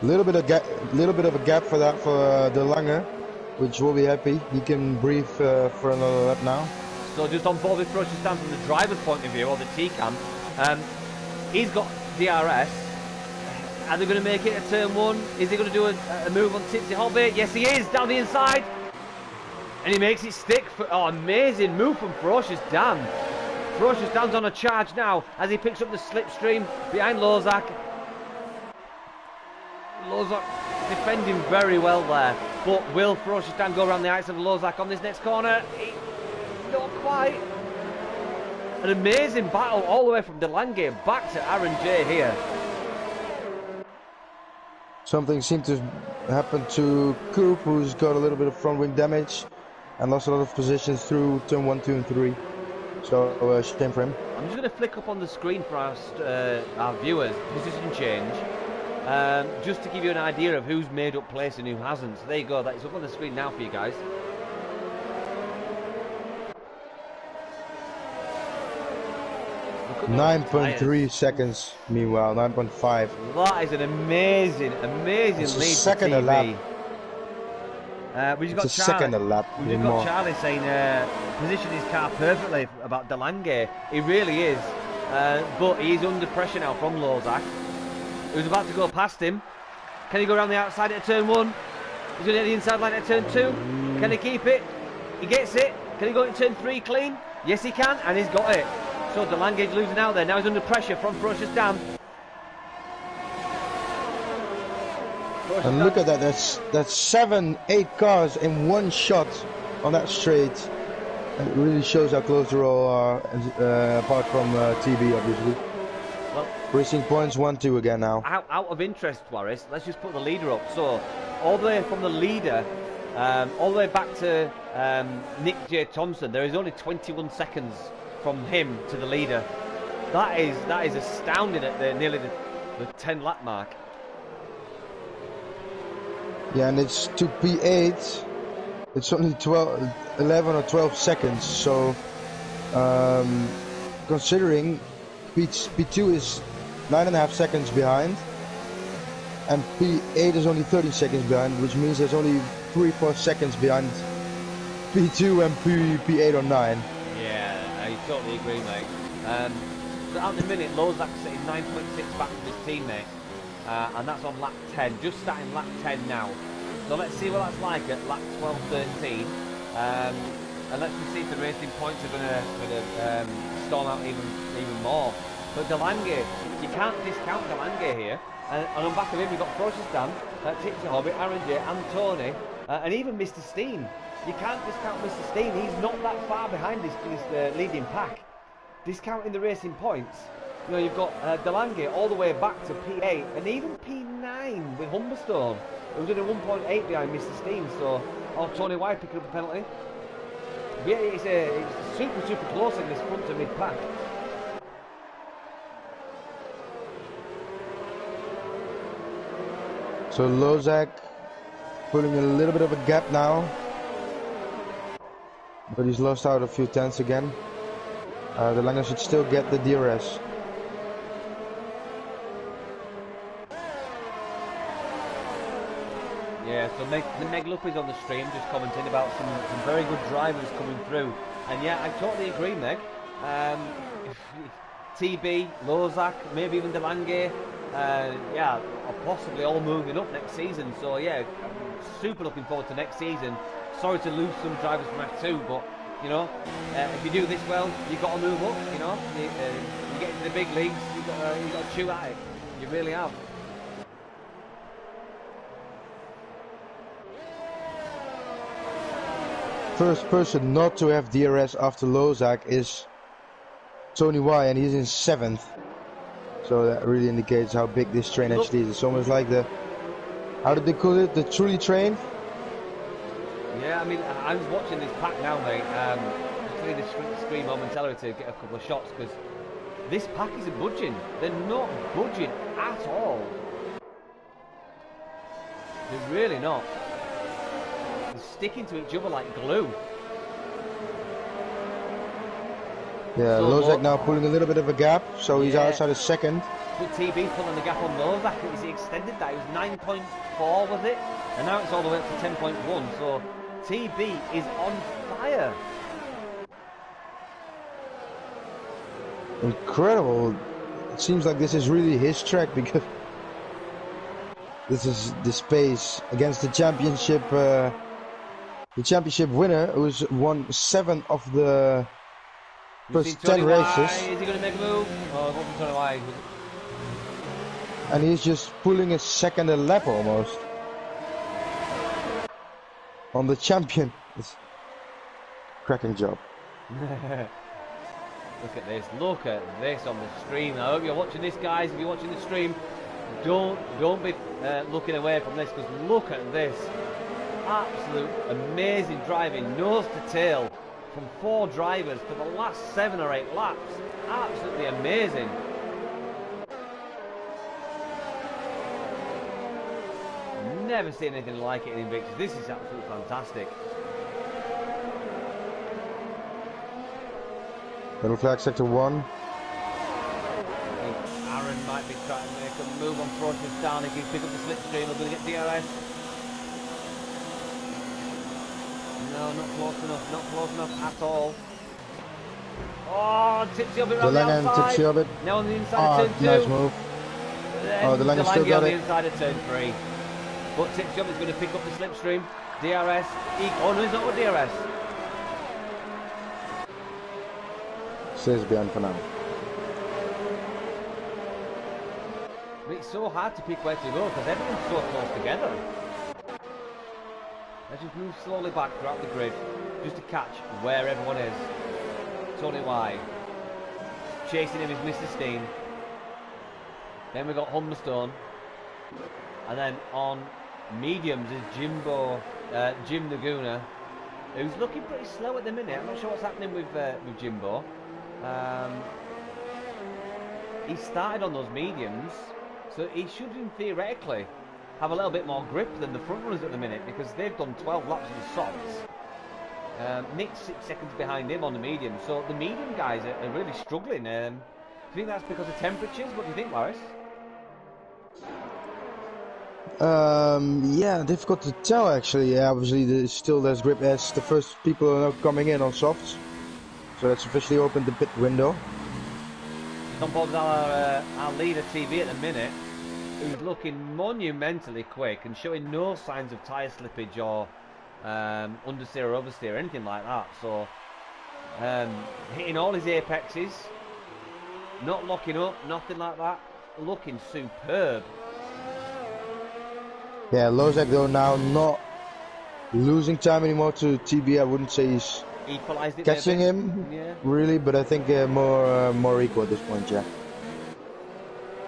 Little bit of a gap for that for De Lange, which will be happy. He can breathe for another lap now. So just on board with Prozistan from the driver's point of view, or the T-cam, he's got DRS. Are they going to make it at turn 1? Is he going to do a move on Tipsy Hobbit? Yes, he is, down the inside. And he makes it stick. Oh, amazing move from Prozistan. Prozistan on a charge now as he picks up the slipstream behind Lozak. Lozak defending very well there. But will Prozistan go around the outside of Lozak on this next corner? Not quite. An amazing battle all the way from DeLange back to Aaron J here. Something seemed to happen to Coop, who's got a little bit of front wing damage and lost a lot of positions through turn 1, 2 and 3. So shame for him. I'm just going to flick up on the screen for our viewers, position change, just to give you an idea of who's made up place and who hasn't. So there you go, that is up on the screen now for you guys. 9.3 seconds, meanwhile, 9.5. That is an amazing lead. Second a lap. We just got second a lap. We just got Charlie saying position his car perfectly about DeLange. He really is, but he's under pressure now from Lozak, who's about to go past him. Can he go around the outside at turn 1? He's going to get the inside line at turn 2. Can he keep it? He gets it. Can he go into turn 3 clean? Yes, he can, and he's got it. So DeLange's losing out there. Now he's under pressure from Prozistan. And look at that. That's 7, 8 cars in one shot on that straight. And it really shows how close they all are, apart from TB, obviously. Well, Racing points 1-2 again now. Out of interest, Warris, let's just put the leader up. So all the way from the leader, all the way back to Nick J. Thompson, there is only 21 seconds from him to the leader. That is astounding at nearly the 10 lap mark. Yeah, and it's to P8. It's only 11 or 12 seconds. So considering P2 is 9.5 seconds behind, and P8 is only 30 seconds behind, which means there's only 3-4 seconds behind P2 and P8 or 9. I totally agree, mate. So at the minute, Lozak's sitting 9.6 back from his teammate, and that's on lap 10, just starting lap 10 now. So let's see what that's like at lap 12, 13, and let's see if the racing points are going to storm out even more. But DeLange, you can't discount DeLange here, and on the back of him you've got Prozistan, Tipsy Hobbit, Aaron J, and Tony, and even Mr. Steen. You can't discount Mr. Steen. He's not that far behind this leading pack. Discounting the racing points, you know, you've got DeLange all the way back to P8 and even P9 with Humberstone, who's only 1.8 behind Mr. Steen. So, Tony White picking up a penalty. But yeah, it's super close in this front to mid pack. So Lozak putting a little bit of a gap now. But he's lost out a few tenths again. The Lange should still get the DRS. Yeah, so Meg Lupp is on the stream just commenting about some very good drivers coming through. And yeah, I totally agree, Meg. TB, Lozak, maybe even Delange, yeah, are possibly all moving up next season. So yeah, I'm super looking forward to next season. Sorry to lose some drivers from F2, but you know, if you do this well, you've got to move up. You know, you get into the big leagues, you've got to chew at it. You really have. First person not to have DRS after Lozak is Tony Y, and he's in 7th. So that really indicates how big this train actually is. It's almost like the, how did they call it? The trolley train? Yeah, I mean, I was watching this pack now, mate. Just clear the screen momentarily to get a couple of shots, because this pack isn't budging. They're not budging at all. They're really not. They're sticking to each other like glue. Yeah, So Lozak now pulling a little bit of a gap, so he's outside of 2nd. But TB's pulling the gap on Lozak. He extended that. It was 9.4, was it? And now it's all the way up to 10.1. So TB is on fire. Incredible. It seems like this is really his track, because this is the space against the championship winner, who's won 7 of the first 10 races. Is he going to make a move? Oh, it wasn't Tony Y. And he's just pulling a second a lap almost on the champion. It's cracking job. Look at this on the stream. I hope you're watching this, guys. If you're watching the stream, don't be looking away from this, because look at this. Absolute amazing driving, nose to tail, from 4 drivers for the last 7 or 8 laps. Absolutely amazing. Never seen anything like it in Invictus. This is absolutely fantastic. Middle flag, sector 1. I think Aaron might be trying to make a move on Procious down. If he can pick up the slipstream, they're going to get DRS. No, not close enough at all. Oh, Tipsy Orbit around the outside. Now on the inside of turn 2. Nice move. Oh, Delange still got on it. the inside of turn 3. But Tipsy Orbit is going to pick up the slipstream. DRS. Oh no, he's not with DRS. Stays behind for now. I mean, it's so hard to pick where to go, because everyone's so close together. Let's just move slowly back throughout the grid, just to catch where everyone is. Tony Y. Chasing him is Mr. Steen. Then we've got Humberstone. And then on mediums is Jim Laguna, who's looking pretty slow at the minute. I'm not sure what's happening with Jimbo. He started on those mediums, so he should, theoretically, have a little bit more grip than the front runners at the minute, because they've done 12 laps of the softs. Nick's 6 seconds behind him on the medium, so the medium guys are really struggling. Do you think that's because of temperatures? What do you think, Loris? Yeah, difficult to tell actually. Yeah, obviously there's still less grip as the first people are now coming in on softs, so that's officially opened the pit window. On board our leader TV at the minute, who's looking monumentally quick and showing no signs of tyre slippage or understeer or oversteer, anything like that. So hitting all his apexes, not locking up, nothing like that, looking superb. Yeah, Lozak though now not losing time anymore to TB. I wouldn't say he's equalised it catching him, really, but I think more equal at this point, yeah.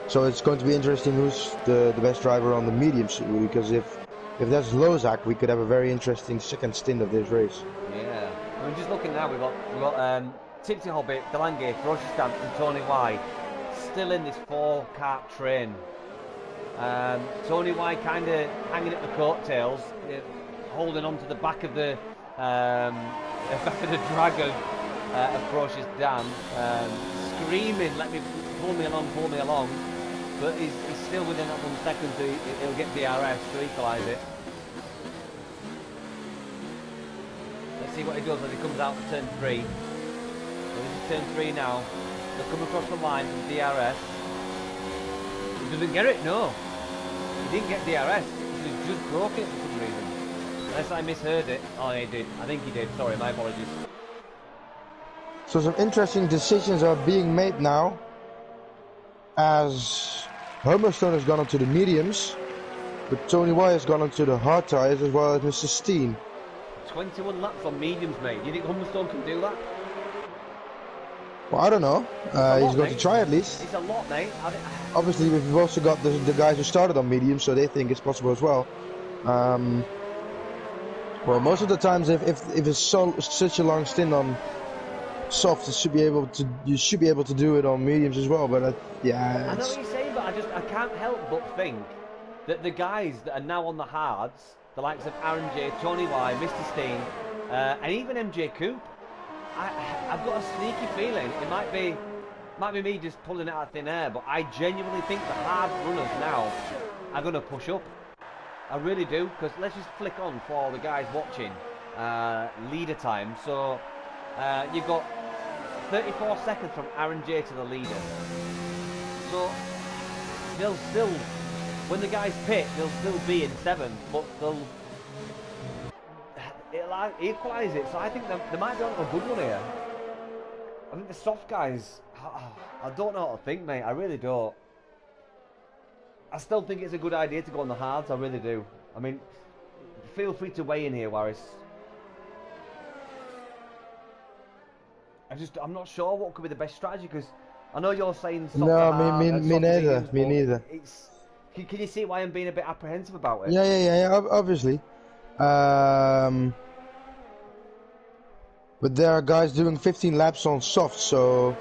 So it's going to be interesting who's the best driver on the mediums, because if that's Lozak, we could have a very interesting second stint of this race. Yeah, I mean, just looking now, we've got Tipsy Hobbit, Delange, Ferocious and Tony Y still in this 4-cart train. Tony Y kind of hanging at the coattails, holding on to the back of the dragon of Ferocious Dan, screaming, pull me along, but he's still within that 1 second, so he'll get DRS to equalise it. Let's see what he does as he comes out for turn 3. So this is turn 3 now. They come across the line from DRS. He doesn't get it, no. He didn't get DRS. He just broke it for some reason. Unless I misheard it. Oh, he did. I think he did. Sorry, my apologies. So some interesting decisions are being made now, as Humberstone has gone onto the mediums, but Tony Y has gone onto the hard tyres as well as Mr. Steen. 21 laps on mediums, mate. Do you think Humberstone can do that? Well, I don't know. He's going to try at least. It's a lot, mate. Obviously, we've also got the guys who started on mediums, so they think it's possible as well. Well, most of the times, if it's such a long stint on soft, you should be able to do it on mediums as well. But yeah, I know what you're saying, but I can't help but think that the guys that are now on the hards, the likes of Aaron J, Tony Y, Mr. Steen, and even MJ Coop, I've got a sneaky feeling it might be me just pulling it out of thin air, but I genuinely think the hard runners now are going to push up. I really do, because let's just flick on for the guys watching leader time. So you've got 34 seconds from Aaron J to the leader. So they'll still, when the guys pit, they'll still be in 7th, but it'll equalise it. So I think they might be on a good one here. I think the soft guys, I don't know what to think, mate. I really don't. I still think it's a good idea to go on the hards. I really do. I mean, feel free to weigh in here, Warris. I'm not sure what could be the best strategy, because I know you're saying soft. No, me neither. Me neither. Can you see why I'm being a bit apprehensive about it? Yeah. Obviously. But there are guys doing 15 laps on soft, so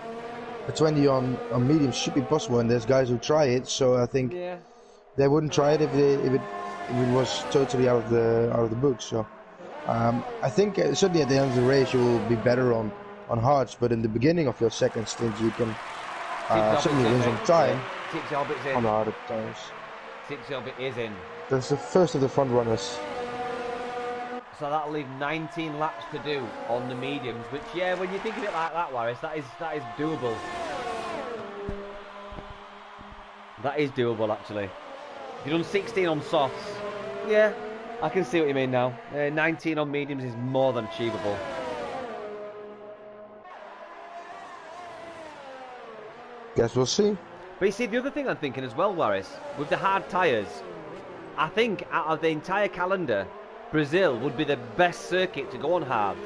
a 20 on medium should be possible, and there's guys who try it. So I think they wouldn't try it if it was totally out of the book. So I think certainly at the end of the race you will be better on hards, but in the beginning of your second stint you can certainly win some time on the harder tires. Tipsy Hobbit is in. That's the first of the front runners. So that'll leave 19 laps to do on the mediums, which, yeah, when you think of it like that, Warris, that is doable. That is doable, actually. You've done 16 on softs. Yeah, I can see what you mean now. 19 on mediums is more than achievable. Guess we'll see. But you see, the other thing I'm thinking as well, Warris, with the hard tyres, I think out of the entire calendar, Brazil would be the best circuit to go on hards,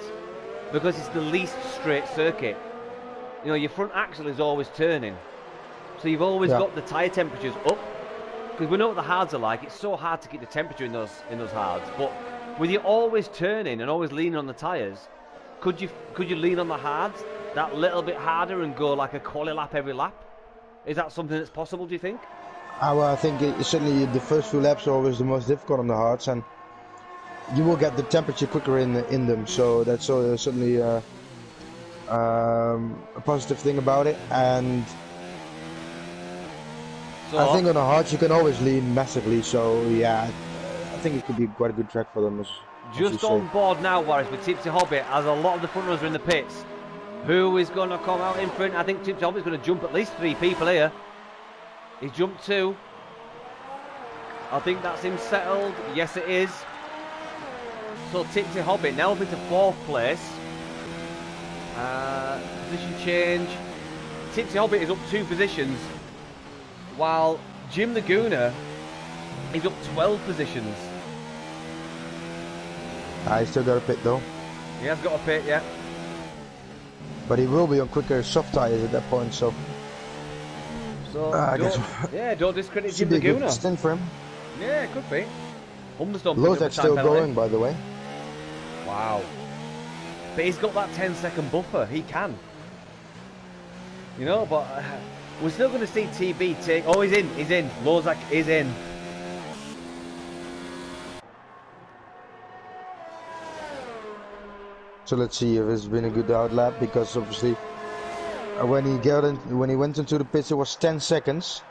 because it's the least straight circuit. You know, your front axle is always turning, so you've always got the tyre temperatures up, because we know what the hards are like. It's so hard to keep the temperature in those hards, but with you always turning and always leaning on the tyres, could you lean on the hards that little bit harder and go like a quali lap every lap? Is that something that's possible, do you think? Well, I think certainly the first few laps are always the most difficult on the hards, and you will get the temperature quicker in them, so that's certainly a positive thing about it. And so, I think on the hards you can always lean massively, so yeah, I think it could be quite a good track for them. Just on board now, Warris, with Tipsy Hobbit, as a lot of the front runners are in the pits. Who is going to come out in front? I think Tipsy Hobbit's going to jump at least 3 people here. He's jumped 2. I think that's him settled. Yes, it is. So Tipsy Hobbit now up into 4th place. Position change. Tipsy Hobbit is up 2 positions, while Jim Laguna is up 12 positions. He's still got a pit though. He has got a pit, yeah. But he will be on quicker soft tyres at that point, so don't discredit Jim Laguna. Should be a good stint for him. Yeah, it could be. Lozak's still going, by the way. Wow. But he's got that 10-second buffer. He can. You know, but we're still going to see TB take... Oh, he's in. He's in. Lozak is in. So let's see if it's been a good out lap, because obviously when he went into the pits it was 10 seconds.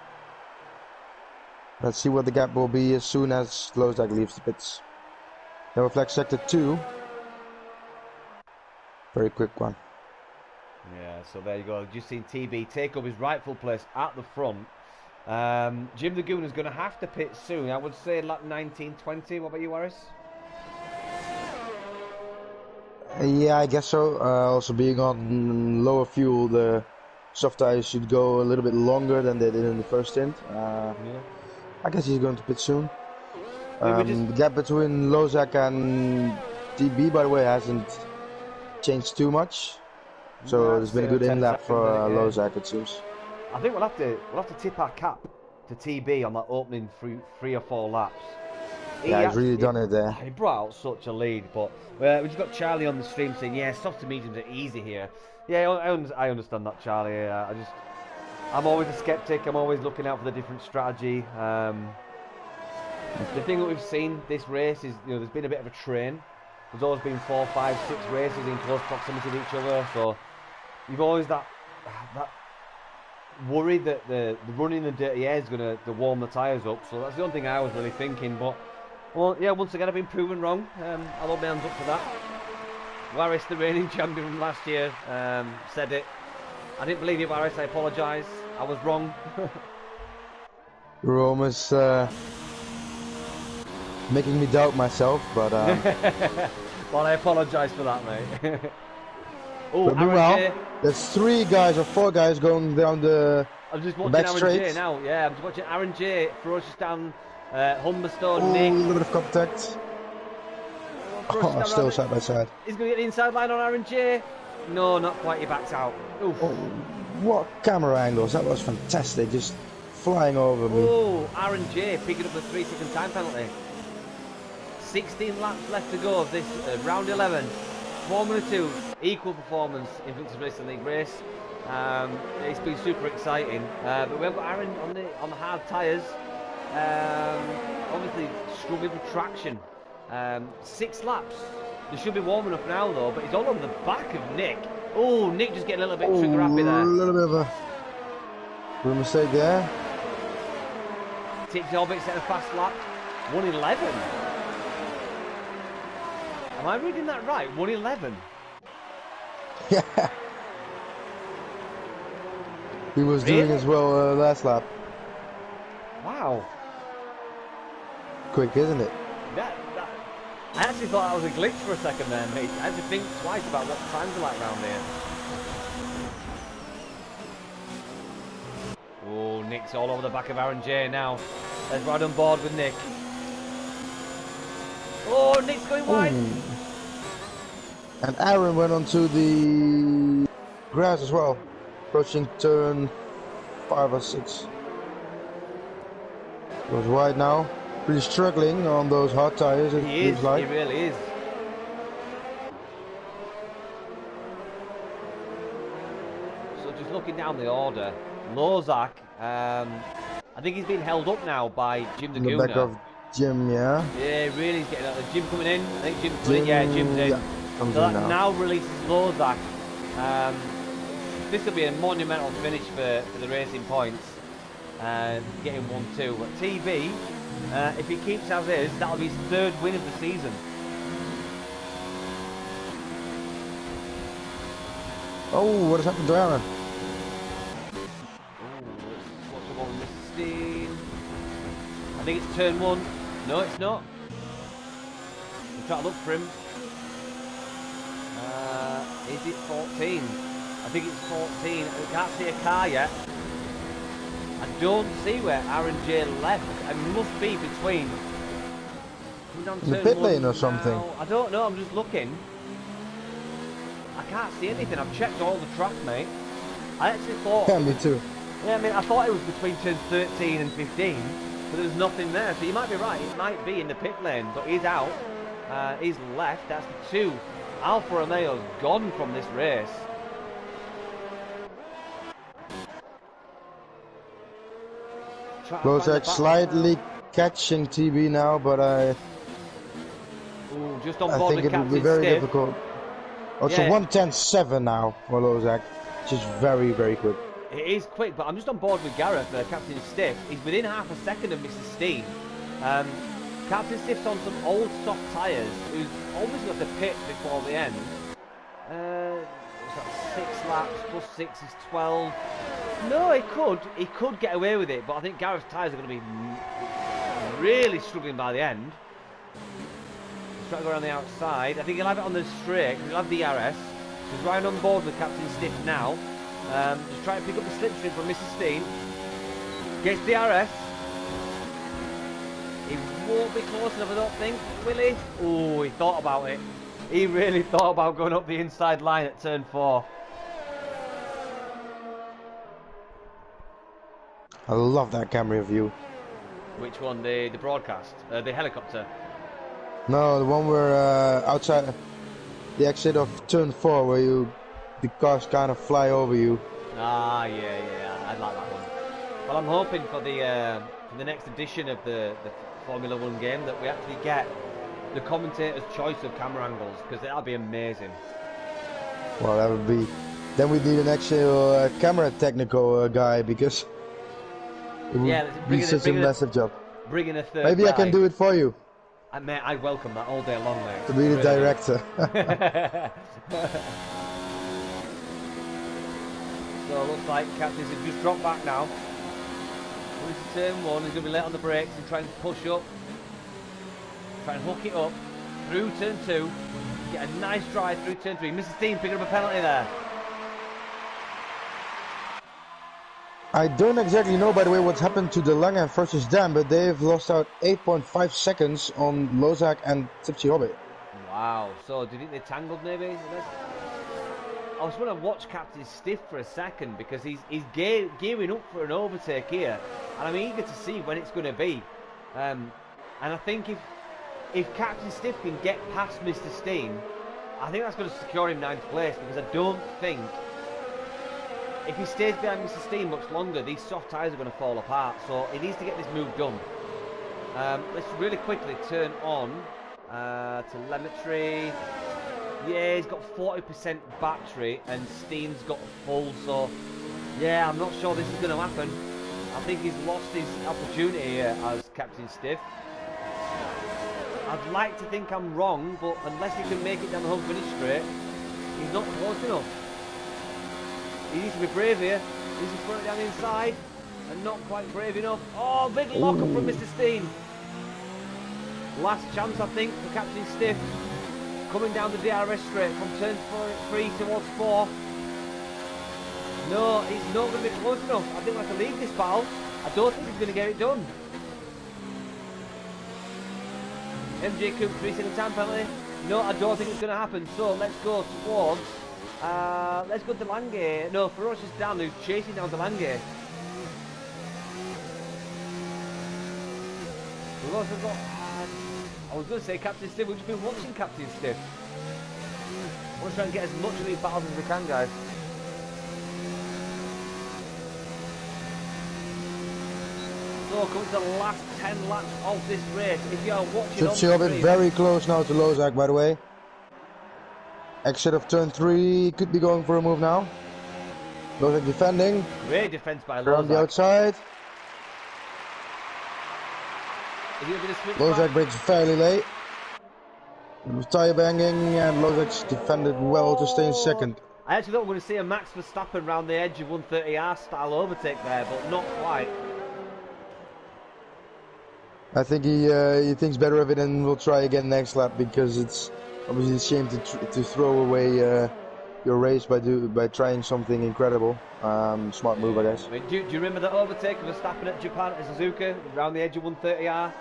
Let's see what the gap will be as soon as Lozak leaves the pits. Now flag sector 2. Very quick one. Yeah, so there you go. Just seen TB take up his rightful place at the front. Jim the Gooner's going to have to pit soon. I would say lap 19-20. What about you, Harris? Yeah, I guess so. Also being on lower fuel, the soft tires should go a little bit longer than they did in the first stint. Yeah. I guess he's going to pit soon. I mean, The gap between Lozak and TB, by the way, hasn't changed too much. So there's been a good in-lap for Lozak, it seems. I think we'll have to tip our cap to TB on that opening three or four laps. Yeah, he's really done it there. He brought out such a lead, but we just got Charlie on the stream saying, "Yeah, soft to mediums are easy here." Yeah, I understand that, Charlie. I'm always a skeptic. I'm always looking out for the different strategy. The thing that we've seen this race is, there's been a bit of a train. There's always been 4, 5, 6 races in close proximity to each other, so you've always that worry that the running the dirty air is going to warm the tyres up. So that's the only thing I was really thinking. But well, yeah, once again I've been proven wrong. I'll hold my hands up for that. Warris, the reigning champion from last year, said it. I didn't believe you, Warris. I apologise. I was wrong. You're almost making me doubt myself, but well, I apologise for that, mate. Oh, meanwhile, there's 3 guys or 4 guys going down the I'm just watching back Aaron straight. J now. Yeah, I'm just watching Aaron J. Ferocious down Humberstone, Oh, Nick. a little bit of contact. Oh, still side by side. He's going to get the inside line on Aaron J. No, not quite. He backs out. Oof. Oh, what camera angles. That was fantastic. Just flying over me. Oh, Aaron J. picking up the 3-second time penalty. 16 laps left to go of this round 11. Formula 2, equal performance Invictus Racing League race. It's been super exciting, but we have got Aaron on the hard tyres. Obviously struggling with traction. 6 laps. They should be warm enough now though, but he's all over the back of Nick. Oh, Nick just getting a little bit trigger happy there. A little bit of a mistake there. Takes the orbit, set a fast lap. 1:11. Am I reading that right? 1:11. Yeah. He was doing as well last lap. Wow. Quick, isn't it? I actually thought that was a glitch for a second there, mate. I had to think twice about what the times are like around here. Oh, Nick's all over the back of Aaron J now. Let's ride on board with Nick. Oh, Nick's going wide. And Aaron went onto the grass as well, approaching turn 5 or 6. Goes wide now. Really struggling on those hard tires. He is. He really is. So just looking down the order, Lozak. I think he's been held up now by Jim the Gooner. Back of Jim, yeah. Yeah, really, he's getting out. Jim coming in. I think Jim's coming in. Yeah, Jim's in. Yeah, so that now releases Lozak. This will be a monumental finish for the Racing Points. Getting 1-2. But TB, if he keeps as is, that'll be his 3rd win of the season. Oh, what has happened to Aaron? What's the one with Mr. Steen? I think it's turn 1. No, it's not. I'm trying to look for him. Is it 14? I think it's 14. I can't see a car yet. I don't see where Aaron J left. It must be between. In the pit lane or something. Now. I don't know. I'm just looking. I can't see anything. I've checked all the track, mate. I actually thought. Yeah, me too. Yeah, I mean, I thought it was between turns 13 and 15, but there's nothing there. So you might be right. It might be in the pit lane, but he's out. He's left. That's the 2. Alfa Romeo's gone from this race. Lozak slightly catching TB now, but I just on board think it will be very difficult. Oh, it's a 1:10.7 now for Lozak, which is very, very quick. It is quick, but I'm just on board with Gareth, Captain Stiff. He's within half a second of Mr. Steen. Captain Stiff's on some old soft tyres, who's almost got the pit before the end. Was that laps, plus 6 is 12. No, he could get away with it, but I think Gareth's tyres are going to be really struggling by the end. He's trying to go around the outside. I think he'll have it on the straight, because he'll have the DRS. He's riding on board with Captain Stiff now. Just trying to pick up the slipstream from Mr. Steen. Gets DRS. He won't be close enough, I don't think, will he? Oh, he thought about it. He really thought about going up the inside line at turn 4. I love that camera view. Which one? The broadcast? The helicopter? No, the one where outside the exit of turn 4 where the cars kind of fly over you. Ah, yeah, I like that one. Well, I'm hoping for the next edition of the Formula 1 game that we actually get the commentator's choice of camera angles, because that'll be amazing. Well, that would be... Then we need an actual camera technical guy, because it would be such a massive job. Bring in a third Maybe guy. I can do it for you. Mate, I welcome that all day long, mate. To be the director. So it looks like Captain's have just dropped back now. Going to turn 1, he's going to be late on the brakes and try and push up. Try and hook it up through turn 2. Get a nice drive through turn 3. Mr. Steen picking up a penalty there. I don't exactly know, by the way, what's happened to De Lange versus Dam, but they've lost out 8.5 seconds on Lozak and Tipsy Hobbit. Wow, so do you think they tangled maybe? I was going to watch Captain Stiff for a second, because he's gearing up for an overtake here, and I'm eager to see when it's going to be. And I think if Captain Stiff can get past Mr. Steen, I think that's going to secure him 9th place, because I don't think if he stays behind Mr. Steen much longer, these soft tyres are going to fall apart. So he needs to get this move done. Let's really quickly turn on telemetry. Yeah, he's got 40% battery and Steen's got full. So yeah, I'm not sure this is going to happen. I think he's lost his opportunity here as Captain Stiff. I'd like to think I'm wrong, but unless he can make it down the home finish straight, he's not close enough. He needs to be brave here. He needs to throw it down the inside, and not quite brave enough. Oh, big lock-up from Mr. Steen. Last chance, I think, for Captain Stiff. Coming down the DRS straight from turn 3 towards 4. No, he's not going to be close enough. I think we'll have to leave this battle. I don't think he's going to get it done. MJ Coop 3-second time penalty. No, I don't think it's going to happen. So let's go towards... let's go to Lange. No, Ferocious down, who's chasing down to Lange. We've also got... I was going to say Captain Stiff. We've just been watching Captain Stiff. I want to try and get as much of these battles as we can, guys. So, coming to the last 10 laps of this race. If you are watching on Should be very close now to Lozak, by the way. Exit of turn 3, could be going for a move now. Lozak defending. Great defense by Lozak. Around the outside. Lozak breaks fairly late. Tyre banging, and Lozak's defended well to stay in second. I actually thought we were going to see a Max Verstappen round the edge of 130R style overtake there, but not quite. I think he thinks better of it and will try again next lap, because it's obviously a shame to throw away your race by trying something incredible. Smart move, I guess. I mean, do you remember the overtake of Verstappen at Japan at Suzuka around the edge of 130R?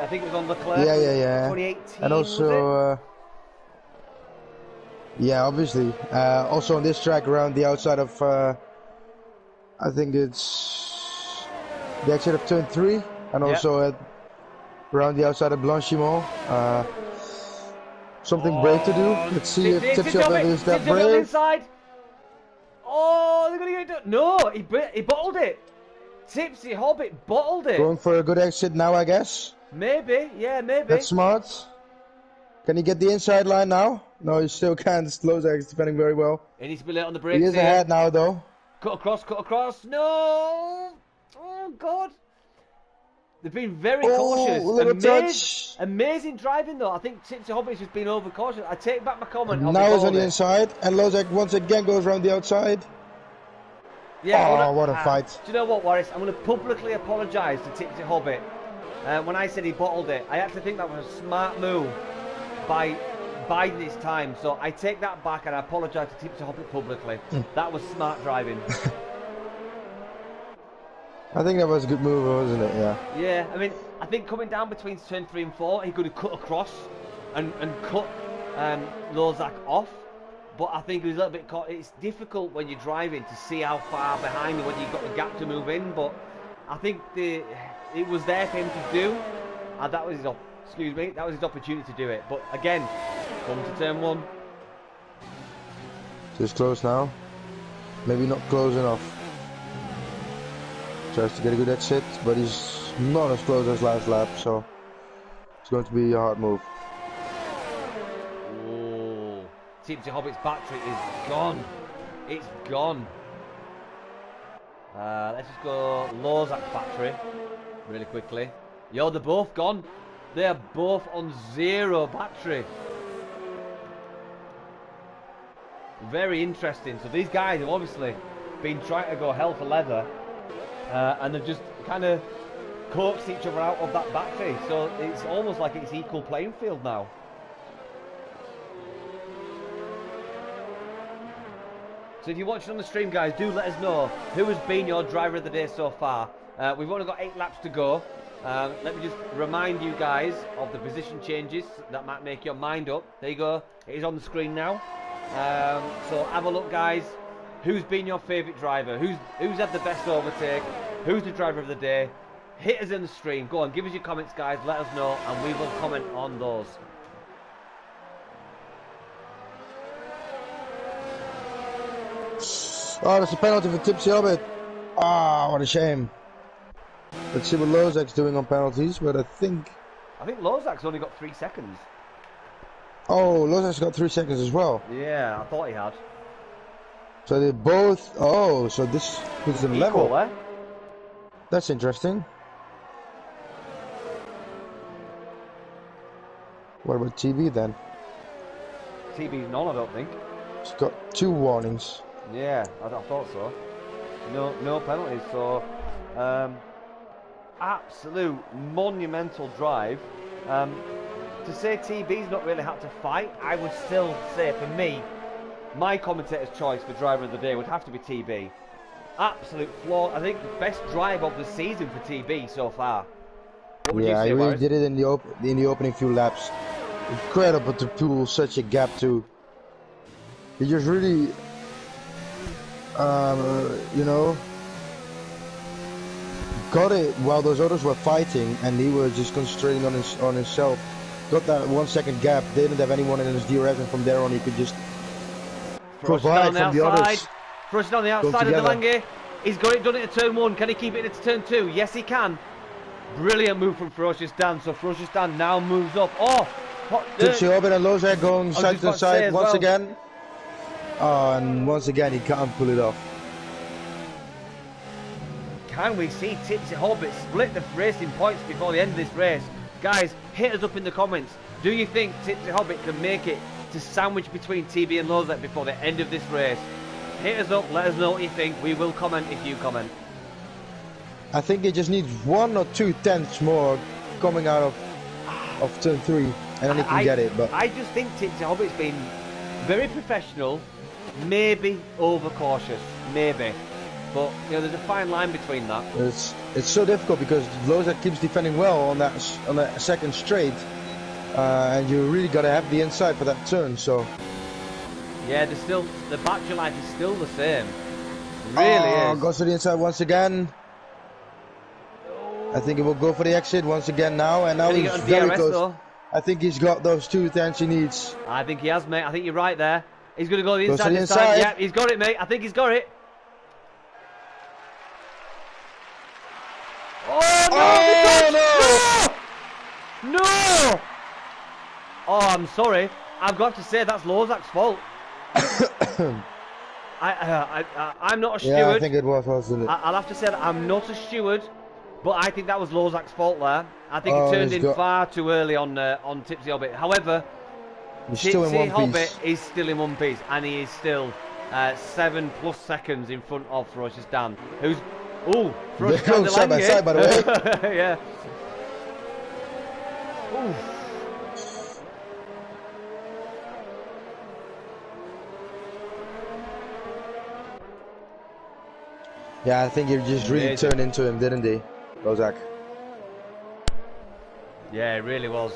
I think it was on Leclerc. Yeah. 2018. And also, yeah, obviously, also on this track around the outside of, I think it's the exit of turn 3, and also around the outside of Blanchimont. Something brave to do. Let's see if Tipsy is that brave. Inside. Oh, they're going to get it done. No, he bottled it. Tipsy Hobbit bottled it. Going for a good exit now, I guess. Maybe, yeah, maybe. That's smart. Can he get the inside line now? No, he still can't. Lozak is defending very well. He needs to be late on the brakes. He is ahead now, though. Cut across. No! Oh, God. They've been very Oh, cautious. little touch. Amazing driving though. I think Tipsy Hobbit's just been overcautious. I take back my comment. And now he's on the inside, and Lozak once again goes around the outside. Yeah, oh, what a fight. Do you know what, Warris? I'm going to publicly apologise to Tipsy Hobbit. When I said he bottled it, I actually think that was a smart move by biding his time. So I take that back and I apologise to Tipsy Hobbit publicly. That was smart driving. I think that was a good move, wasn't it? Yeah. Yeah, I mean, I think coming down between turn 3 and 4, he could have cut across and cut Lozak off. But I think he was a little bit caught. It's difficult when you're driving to see how far behind and whether you've got the gap to move in. But I think it was there for him to do, and that was his that was his opportunity to do it. But again, come to turn 1. Just close now. Maybe not close enough. Tries to get a good exit, but he's not as close as last lap, so it's going to be a hard move. Oh, Tipsy Hobbit's battery is gone. It's gone. Let's just go Lozak's battery really quickly. Yo, they're both gone. They're both on 0 battery. Very interesting. So these guys have obviously been trying to go hell for leather. And they've just kind of coaxed each other out of that battery. So it's almost like it's equal playing field now. So if you're watching on the stream, guys, do let us know who has been your driver of the day so far. We've only got 8 laps to go. Let me just remind you guys of the position changes that might make your mind up. There you go. It is on the screen now. So have a look, guys. Who's been your favourite driver? Who's had the best overtake? Who's the driver of the day? Hit us in the stream. Go on, give us your comments, guys. Let us know, and we will comment on those. Oh, that's a penalty for Tipsy Hobbit. Ah, what a shame. Let's see what Lozak's doing on penalties, but I think Lozak's only got 3 seconds. Oh, Lozak's got 3 seconds as well. Yeah, I thought he had. So they both... Oh, so this puts them level. Eh? That's interesting. What about TB then? TB's none, I don't think. He's got 2 warnings. Yeah, I thought so. No penalties, so... absolute monumental drive. To say TB's not really had to fight, I would still say, for me, my commentator's choice for driver of the day would have to be TB. Absolute flaw. I think the best drive of the season for TB so far. What would you say, he really Warren? did it in the opening few laps. Incredible to pull such a gap too. He just really, you know, got it while those others were fighting, and he was just concentrating on himself. Got that 1 second gap. Didn't have anyone in his DRS, and from there on he could just provide from the others. Thrusting on the outside of the Lange. He's got it done it to turn 1. Can he keep it into turn 2? Yes, he can. Brilliant move from Ferocious Dan. So Ferocious Dan now moves up. Oh! Tipsy Hobbit and Lozak going side to side once again. Oh, and once again he can't pull it off. Can we see Tipsy Hobbit split the racing points before the end of this race? Guys, hit us up in the comments. Do you think Tipsy Hobbit can make it to sandwich between TB and Lozak before the end of this race? Hit us up, let us know what you think. We will comment if you comment. I think it just needs 1 or 2 tenths more coming out of turn 3, and then he can get it. But I just think Tipsy Hobbit's been very professional, maybe overcautious, maybe. But you know, there's a fine line between that. It's so difficult because Lozak keeps defending well on that second straight, and you really got to have the inside for that turn. So yeah, the battery life is still the same. Really is. Goes to the inside once again. I think he will go for the exit once again now, and now he's very close. Though? I think he's got those 2 tenths he needs. I think he has, mate. I think you're right there. He's going to go the inside this time. Yeah, he's got it, mate. I think he's got it. Oh, no! No! Oh, I'm sorry. I've got to say that's Lozak's fault. I'm not a steward. Yeah, I think it was, wasn't it? I'll have to say that I'm not a steward, But I think that was Lozak's fault there. I think he turned in far too early on Tipsy Hobbit. However, Tipsy Hobbit is still in one piece, and he is still 7+ seconds in front of Ferocious Dan, who's Ferocious Dan side by side, by the way. Yeah. Ooh. Yeah, I think he just really turned into him, didn't he, Lozak? Yeah, it really was.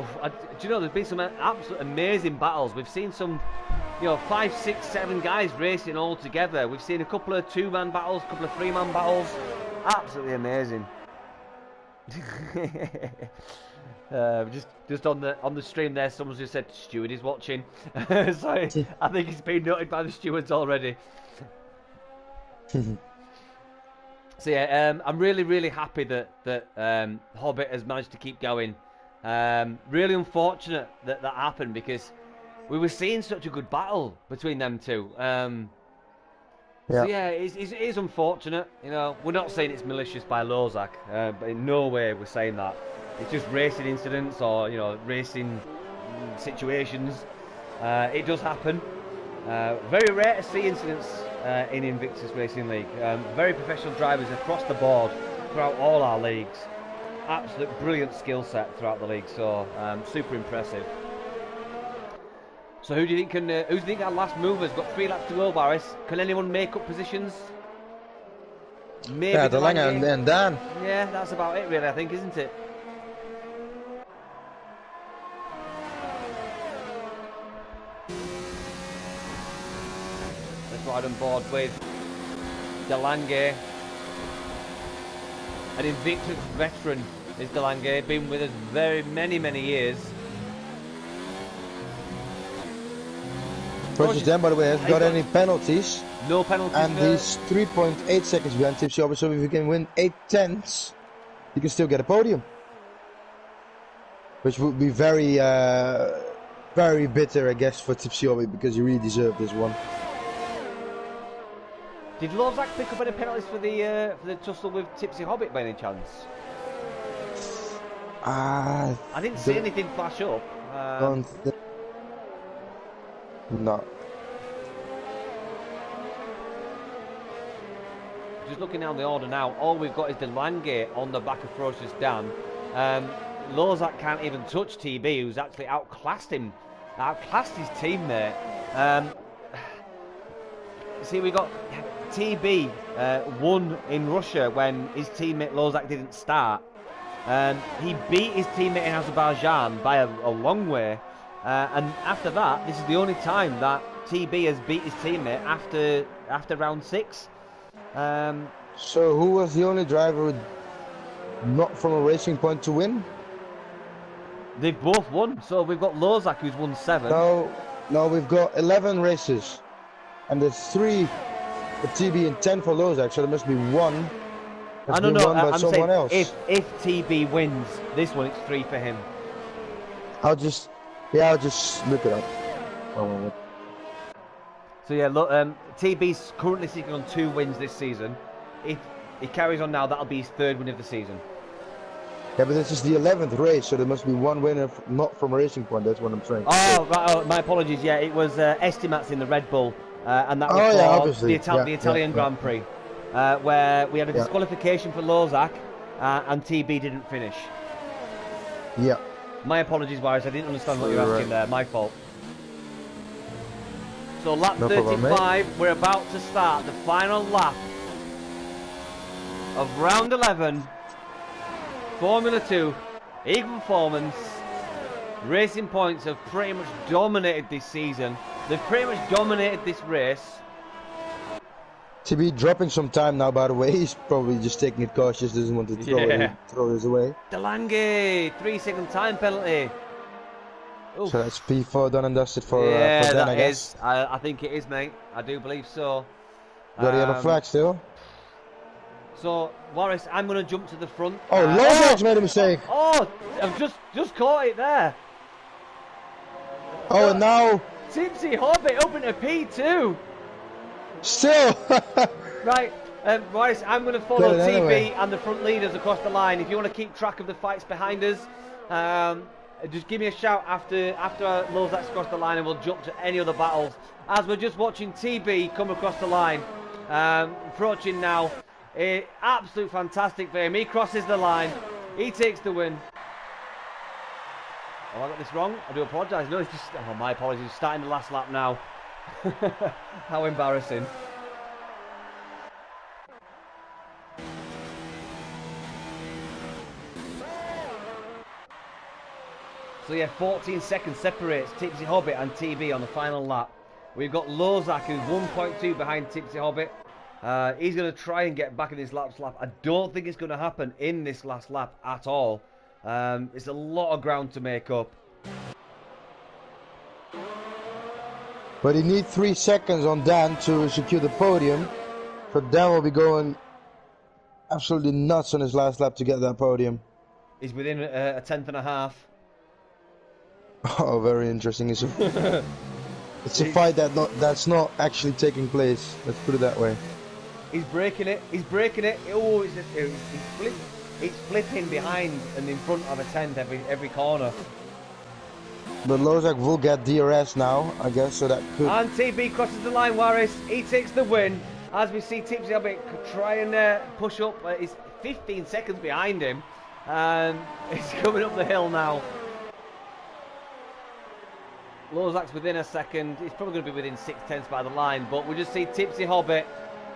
Do you know, there's been some absolute amazing battles. We've seen some, 5, 6, 7 guys racing all together. We've seen a couple of 2-man battles, a couple of 3-man battles. Absolutely amazing. Just on the stream there, someone just said Steward is watching. So I think it's been noted by the stewards already. So yeah, I'm really happy that Hobbit has managed to keep going. Really unfortunate that happened, because we were seeing such a good battle between them two. So yeah, it is unfortunate. We're not saying it's malicious by Lozak, but in no way we're saying that. It's just racing incidents or racing situations. It does happen. Very rare to see incidents in Invictus Racing League. Very professional drivers across the board throughout all our leagues. Absolute brilliant skill set throughout the league. So super impressive. So who do you think our last mover's got 3 laps to go, Boris? Can anyone make up positions? Maybe De Lange and Dan. Yeah, that's about it really, I think, isn't it? Let's ride on board with De Lange. An Invictus veteran is De Lange, been with us very many years. Versus Dan, by the way, hasn't got any penalties. No penalties. And he's 3.8 seconds behind Tipsy Hobbit, so if he can win 8/10, he can still get a podium. Which would be very bitter, I guess, for Tipsy Hobbit, because he really deserved this one. Did Lozak pick up any penalties for the tussle with Tipsy Hobbit by any chance? I didn't see anything flash up. No. Just looking down the order now, all we've got is De Lange on the back of Ferocious Dan. Lozak can't even touch TB, who's actually outclassed his teammate. See, we got TB won in Russia when his teammate Lozak didn't start. He beat his teammate in Azerbaijan by a long way. And after that, this is the only time that TB has beat his teammate after round 6. So who was the only driver not from a racing point to win? They've both won. So we've got Lozak, who's won 7. No, we've got 11 races, and there's 3 for TB and 10 for Lozak. So there must be 1 that's been won by someone else. If TB wins this one, it's 3 for him. I'll just look it up. So yeah, look, TB's currently sitting on 2 wins this season. If he carries on now, that'll be his 3rd win of the season. Yeah, but this is the 11th race, so there must be 1 winner not from a racing point. That's what I'm trying to say. Right, my apologies. Yeah, it was Estimats in the Red Bull, and that was for the Italian Grand Prix, where we had a disqualification for Lozak, and TB didn't finish. Yeah. My apologies, Boris. I didn't understand what you were asking there. My fault. So lap 35, we're about to start the final lap of round 11. Formula 2, Eagle Performance. Racing Points have pretty much dominated this season. They've pretty much dominated this race. To be dropping some time now, by the way. He's probably just taking it cautious, doesn't want to throw this away. De Lange, 3-second time penalty. Oof. So that's P4 done and dusted for Dan, I guess. I think it is, mate. I do believe so. Got the yellow flag still. So, Warris, I'm going to jump to the front. Oh, Lozak's made a mistake. Oh, I've just caught it there. Oh, and now... Tipsy Hobbit up into P2. Still. Right, Right, I'm going to follow Get it TB anyway. and the front leaders across the line. If you want to keep track of the fights behind us, just give me a shout after Lozak's across the line, and we'll jump to any other battles. As we're just watching TB come across the line, approaching now. Absolute fantastic for him. He crosses the line. He takes the win. Oh, I got this wrong. I do apologise. No, it's just... Oh, my apologies. Starting the last lap now. How embarrassing. So yeah, 14 seconds separates Tipsy Hobbit and TB on the final lap. We've got Lozak, who's 1.2 behind Tipsy Hobbit. He's going to try and get back in this last lap. I don't think it's going to happen in this last lap at all. It's a lot of ground to make up. But he needs 3 seconds on Dan to secure the podium. So Dan will be going absolutely nuts on his last lap to get that podium. He's within a tenth and a half. Oh, very interesting. It's a fight that's not actually taking place. Let's put it that way. He's breaking it. He's breaking it. Oh, he's flipping behind and in front of a tenth every corner. But Lozak will get DRS now, I guess, so that could... And TB crosses the line, Warris. He takes the win. As we see Tipsy Hobbit try and push up. He's 15 seconds behind him. And he's coming up the hill now. Lozak's within a second. He's probably going to be within 6/10 by the line. But we just see Tipsy Hobbit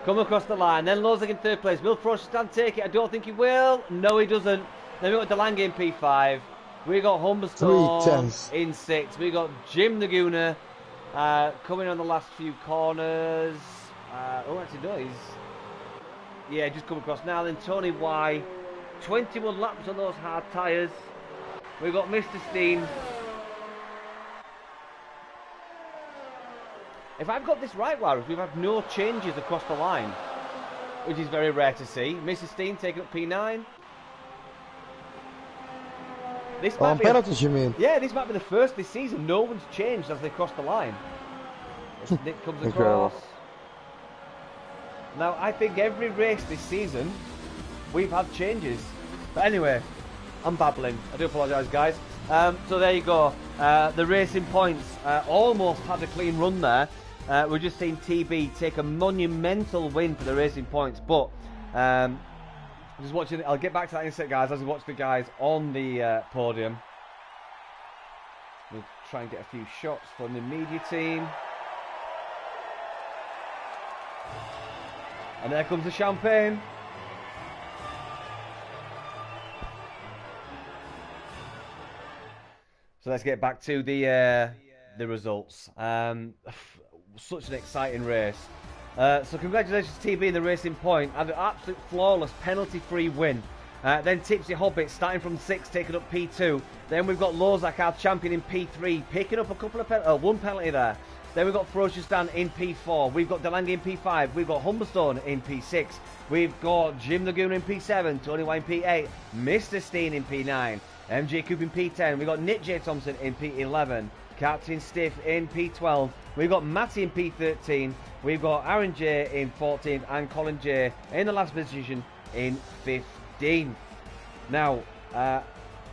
come across the line. Then Lozak in third place. Will Frostan take it? I don't think he will. No, he doesn't. Then we've got Delange in P5. We got Humberstone in 6. We got Jim Laguna coming on the last few corners. Actually, no, he's just come across now. Then Tony Y. 21 laps on those hard tyres. We've got Mr. Steen. If I've got this right, Warriors, we've had no changes across the line, which is very rare to see. Mr. Steen taking up P9. This might be penalties, you mean? Yeah, this might be the first this season. No one's changed as they cross the line. As Nick comes across. Now, I think every race this season, we've had changes. But anyway, I'm babbling. I do apologise, guys. So there you go. The Racing Points almost had a clean run there. We're just seeing TB take a monumental win for the Racing Points. But just watching it. I'll get back to that in a sec, guys, as we watch the guys on the podium. We'll try and get a few shots from the media team. And there comes the champagne. So let's get back to the results. Such an exciting race. So congratulations to TB in the Racing Point. Had an absolute flawless penalty-free win. Then Tipsy Hobbit starting from 6, taking up P2. Then we've got Lozak, our champion, in P3, picking up a couple of one penalty there. Then we've got Ferocious Dan in P4. We've got Delange in P5. We've got Humberstone in P6. We've got Jim Laguna in P7. Tony White in P8. Mr. Steen in P9. MJ Coop in P10. We've got Nick J. Thompson in P11. Captain Stiff in P12. We've got Matty in P13. We've got Aaron J in 14th. And Colin J in the last position in 15th. Now,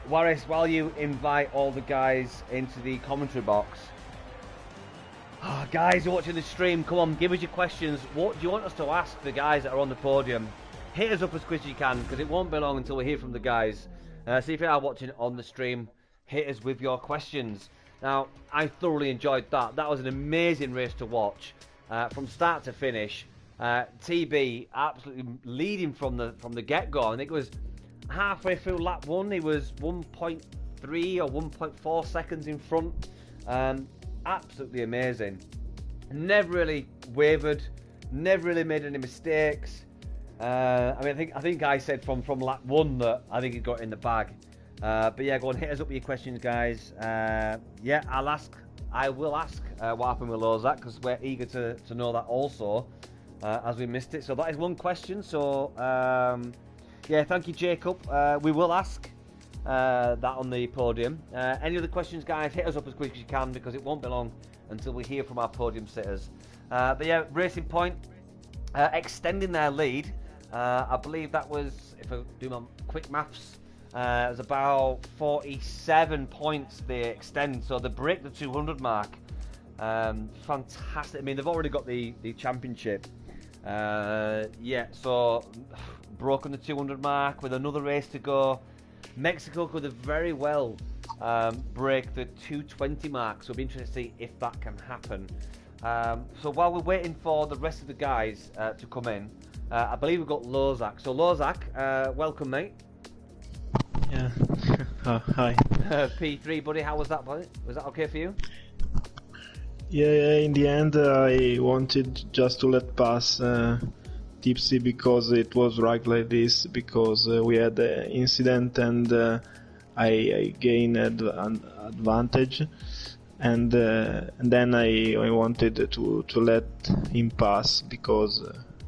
Warris, while you invite all the guys into the commentary box, guys who are watching the stream, come on, give us your questions. What do you want us to ask the guys that are on the podium? Hit us up as quick as you can, because it won't be long until we hear from the guys. So if you are watching on the stream, hit us with your questions. Now, I thoroughly enjoyed that. That was an amazing race to watch, from start to finish. TB absolutely leading from the get-go. I think it was halfway through lap 1, he was 1.3 or 1.4 seconds in front. Absolutely amazing. Never really wavered. Never really made any mistakes. I mean, I think I said from lap 1 that I think he got it in the bag. But yeah, go on, hit us up with your questions, guys. Yeah, I will ask what happened with Lozak, because we're eager to know that also, as we missed it. So that is one question. So yeah, thank you, Jacob. We will ask that on the podium. Any other questions, guys, hit us up as quick as you can, because it won't be long until we hear from our podium sitters. But yeah, Racing Point, extending their lead. I believe that was, if I do my quick maths, it was about 47 points they extend, so they break the 200 mark. Fantastic. I mean, they've already got the championship. Yeah, so broken the 200 mark with another race to go. Mexico could have very well break the 220 mark, so it'll be interesting to see if that can happen. So while we're waiting for the rest of the guys to come in, I believe we've got Lozak. So Lozak, welcome, mate. Yeah. Hi. P3, buddy. How was that, buddy? Was that okay for you? Yeah, in the end, I wanted just to let pass Tipsy because it was right like this, because we had an incident and I gained an advantage, and then I wanted to let him pass because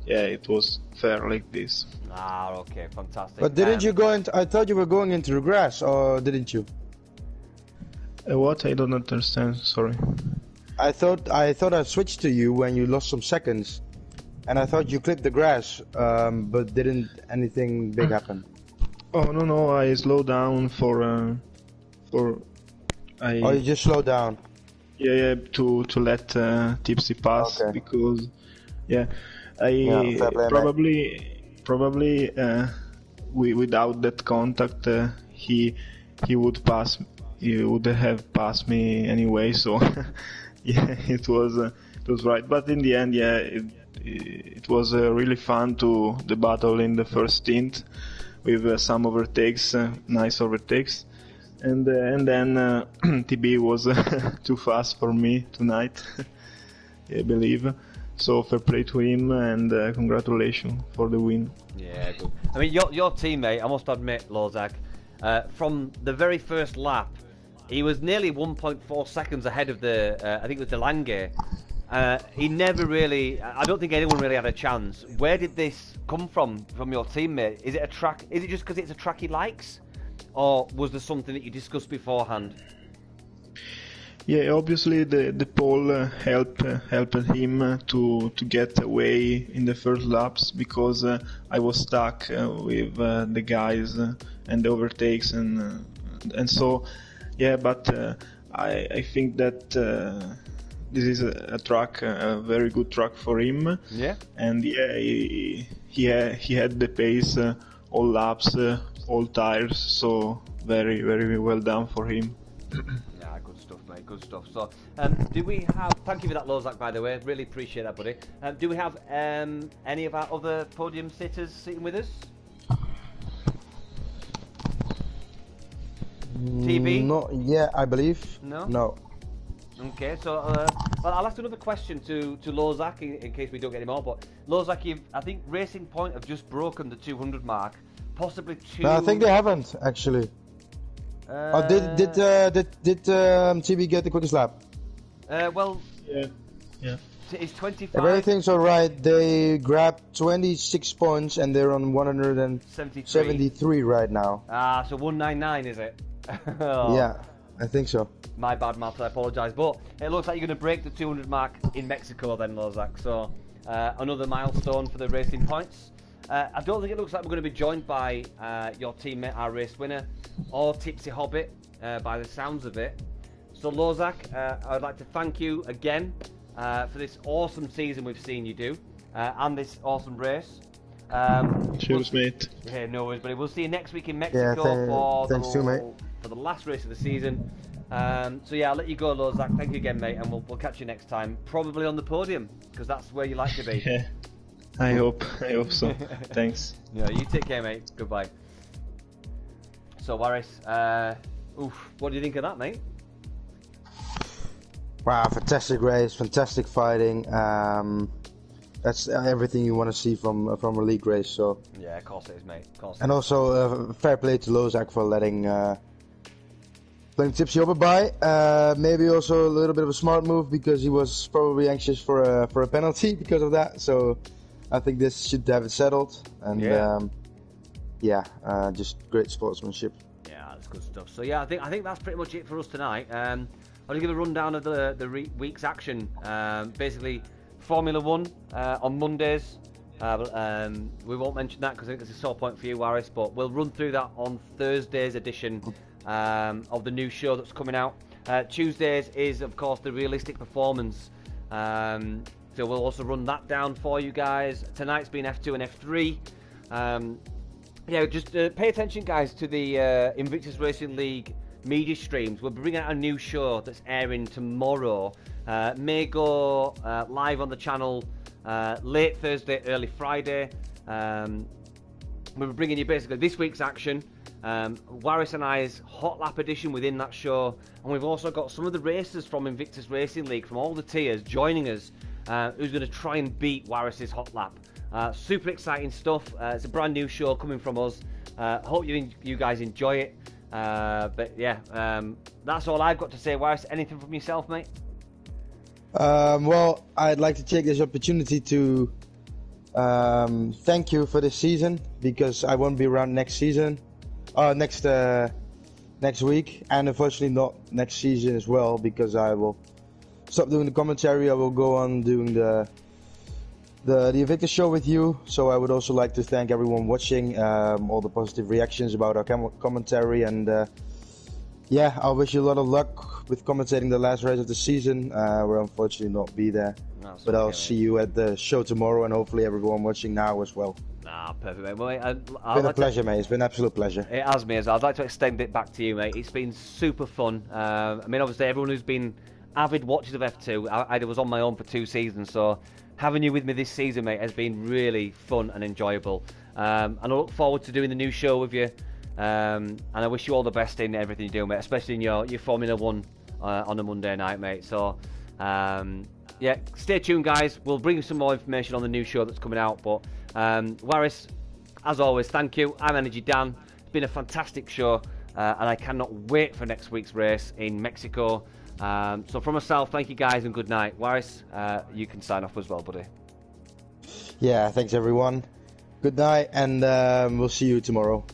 yeah, it was fair like this. Ah, okay, fantastic. But didn't you go into? I thought you were going into the grass, or didn't you? What? I don't understand. Sorry. I thought I switched to you when you lost some seconds, and I thought you clipped the grass, but didn't anything big happen? Oh no, I slowed down for. Oh, you just slowed down. Yeah, to let Tipsy pass, okay. Because fair play, probably without that contact he would pass. He would have passed me anyway. So. Yeah, it was right, but in the end, yeah, it was really fun to the battle in the first stint with some overtakes, nice overtakes, and then TB was too fast for me tonight, I believe. So fair play to him, and congratulations for the win. Yeah, good. I mean, your teammate, I must admit, Lozak, from the very first lap. He was nearly 1.4 seconds ahead of the, I think it was Delange. He never really, I don't think anyone really had a chance. Where did this come from your teammate? Is it a track? Is it just because it's a track he likes, or was there something that you discussed beforehand? Yeah, obviously the pole helped him to get away in the first laps, because I was stuck with the guys and the overtakes and so. Yeah, but I think that this is a track, a very good track for him. Yeah. And yeah, he had the pace, all laps, all tires. So very, very well done for him. Yeah, good stuff, mate. Good stuff. So, do we have? Thank you for that, Lozak. By the way, really appreciate that, buddy. Do we have any of our other podium sitters sitting with us? TB? Not yet, I believe. No. Okay, so well, I'll ask another question to Lozak in case we don't get him all. But Lozak, I think Racing Point have just broken the 200 mark, possibly two. No, I think they haven't actually. Did TB get the quickest lap? Well, yeah. It's 25. If everything's alright, they grabbed 26 points and they're on 173 right now. Ah, so 199 is it? Oh. Yeah, I think so. My bad, maths, I apologise. But it looks like you're going to break the 200 mark in Mexico then, Lozak. So another milestone for the Racing Points. I don't think it looks like we're going to be joined by your teammate, our race winner, or Tipsy Hobbit, by the sounds of it. So Lozak, I'd like to thank you again for this awesome season we've seen you do, and this awesome race. Cheers, mate. Yeah, no worries, buddy. We'll see you next week in Mexico for the last race of the season. So yeah, I'll let you go, Lozak. Thank you again, mate, and we'll catch you next time, probably on the podium, because that's where you like to be. Yeah, I hope so. Thanks. Yeah, you take care, mate. Goodbye. So, Waris, what do you think of that, mate? Wow, fantastic race, fantastic fighting. That's everything you want to see from a league race. So yeah, of course it is, mate. Of course. And also fair play to Lozak for letting Tipsy over by. Maybe also a little bit of a smart move, because he was probably anxious for a penalty because of that. So I think this should have it settled. And just great sportsmanship. Yeah, that's good stuff. So yeah, I think that's pretty much it for us tonight. I'll give a rundown of the week's action. Basically, Formula 1 on Mondays, We won't mention that because I think it's a sore point for you, Waris, but we'll run through that on Thursday's edition of the new show that's coming out. Tuesdays is, of course, the realistic performance. So we'll also run that down for you guys. Tonight's been F2 and F3. Yeah, just pay attention, guys, to the Invictus Racing League media streams. We'll bring out a new show that's airing tomorrow. May go live on the channel late Thursday, early Friday. We're bringing you basically this week's action, Waris and I's hot lap edition within that show, and we've also got some of the racers from Invictus Racing League from all the tiers joining us, who's going to try and beat Waris's hot lap. Super exciting stuff. It's a brand new show coming from us. Hope you guys enjoy it. But yeah, that's all I've got to say. Waris, anything from yourself, mate? Well, I'd like to take this opportunity to thank you for this season, because I won't be around next season, next week, and unfortunately not next season as well, because I will stop doing the commentary. I will go on doing the Invictus show with you. So I would also like to thank everyone watching, all the positive reactions about our commentary, and yeah, I wish you a lot of luck with commentating the last race of the season. We'll unfortunately not be there, but I'll see you at the show tomorrow, and hopefully everyone watching now as well. Perfect, mate. Well, mate, it's been a pleasure, mate. It's been an absolute pleasure. It has, me as well. I'd like to extend it back to you, mate. It's been super fun. I mean, obviously, everyone who's been avid watchers of F2, I was on my own for 2 seasons, so having you with me this season, mate, has been really fun and enjoyable. And I look forward to doing the new show with you. And I wish you all the best in everything you do, mate, especially in your Formula 1 on a Monday night, mate. So, yeah, stay tuned, guys. We'll bring you some more information on the new show that's coming out. But, Waris, as always, thank you. I'm Energy Dan. It's been a fantastic show, and I cannot wait for next week's race in Mexico. So from myself, thank you, guys, and good night. Waris, you can sign off as well, buddy. Yeah, thanks, everyone. Good night, and we'll see you tomorrow.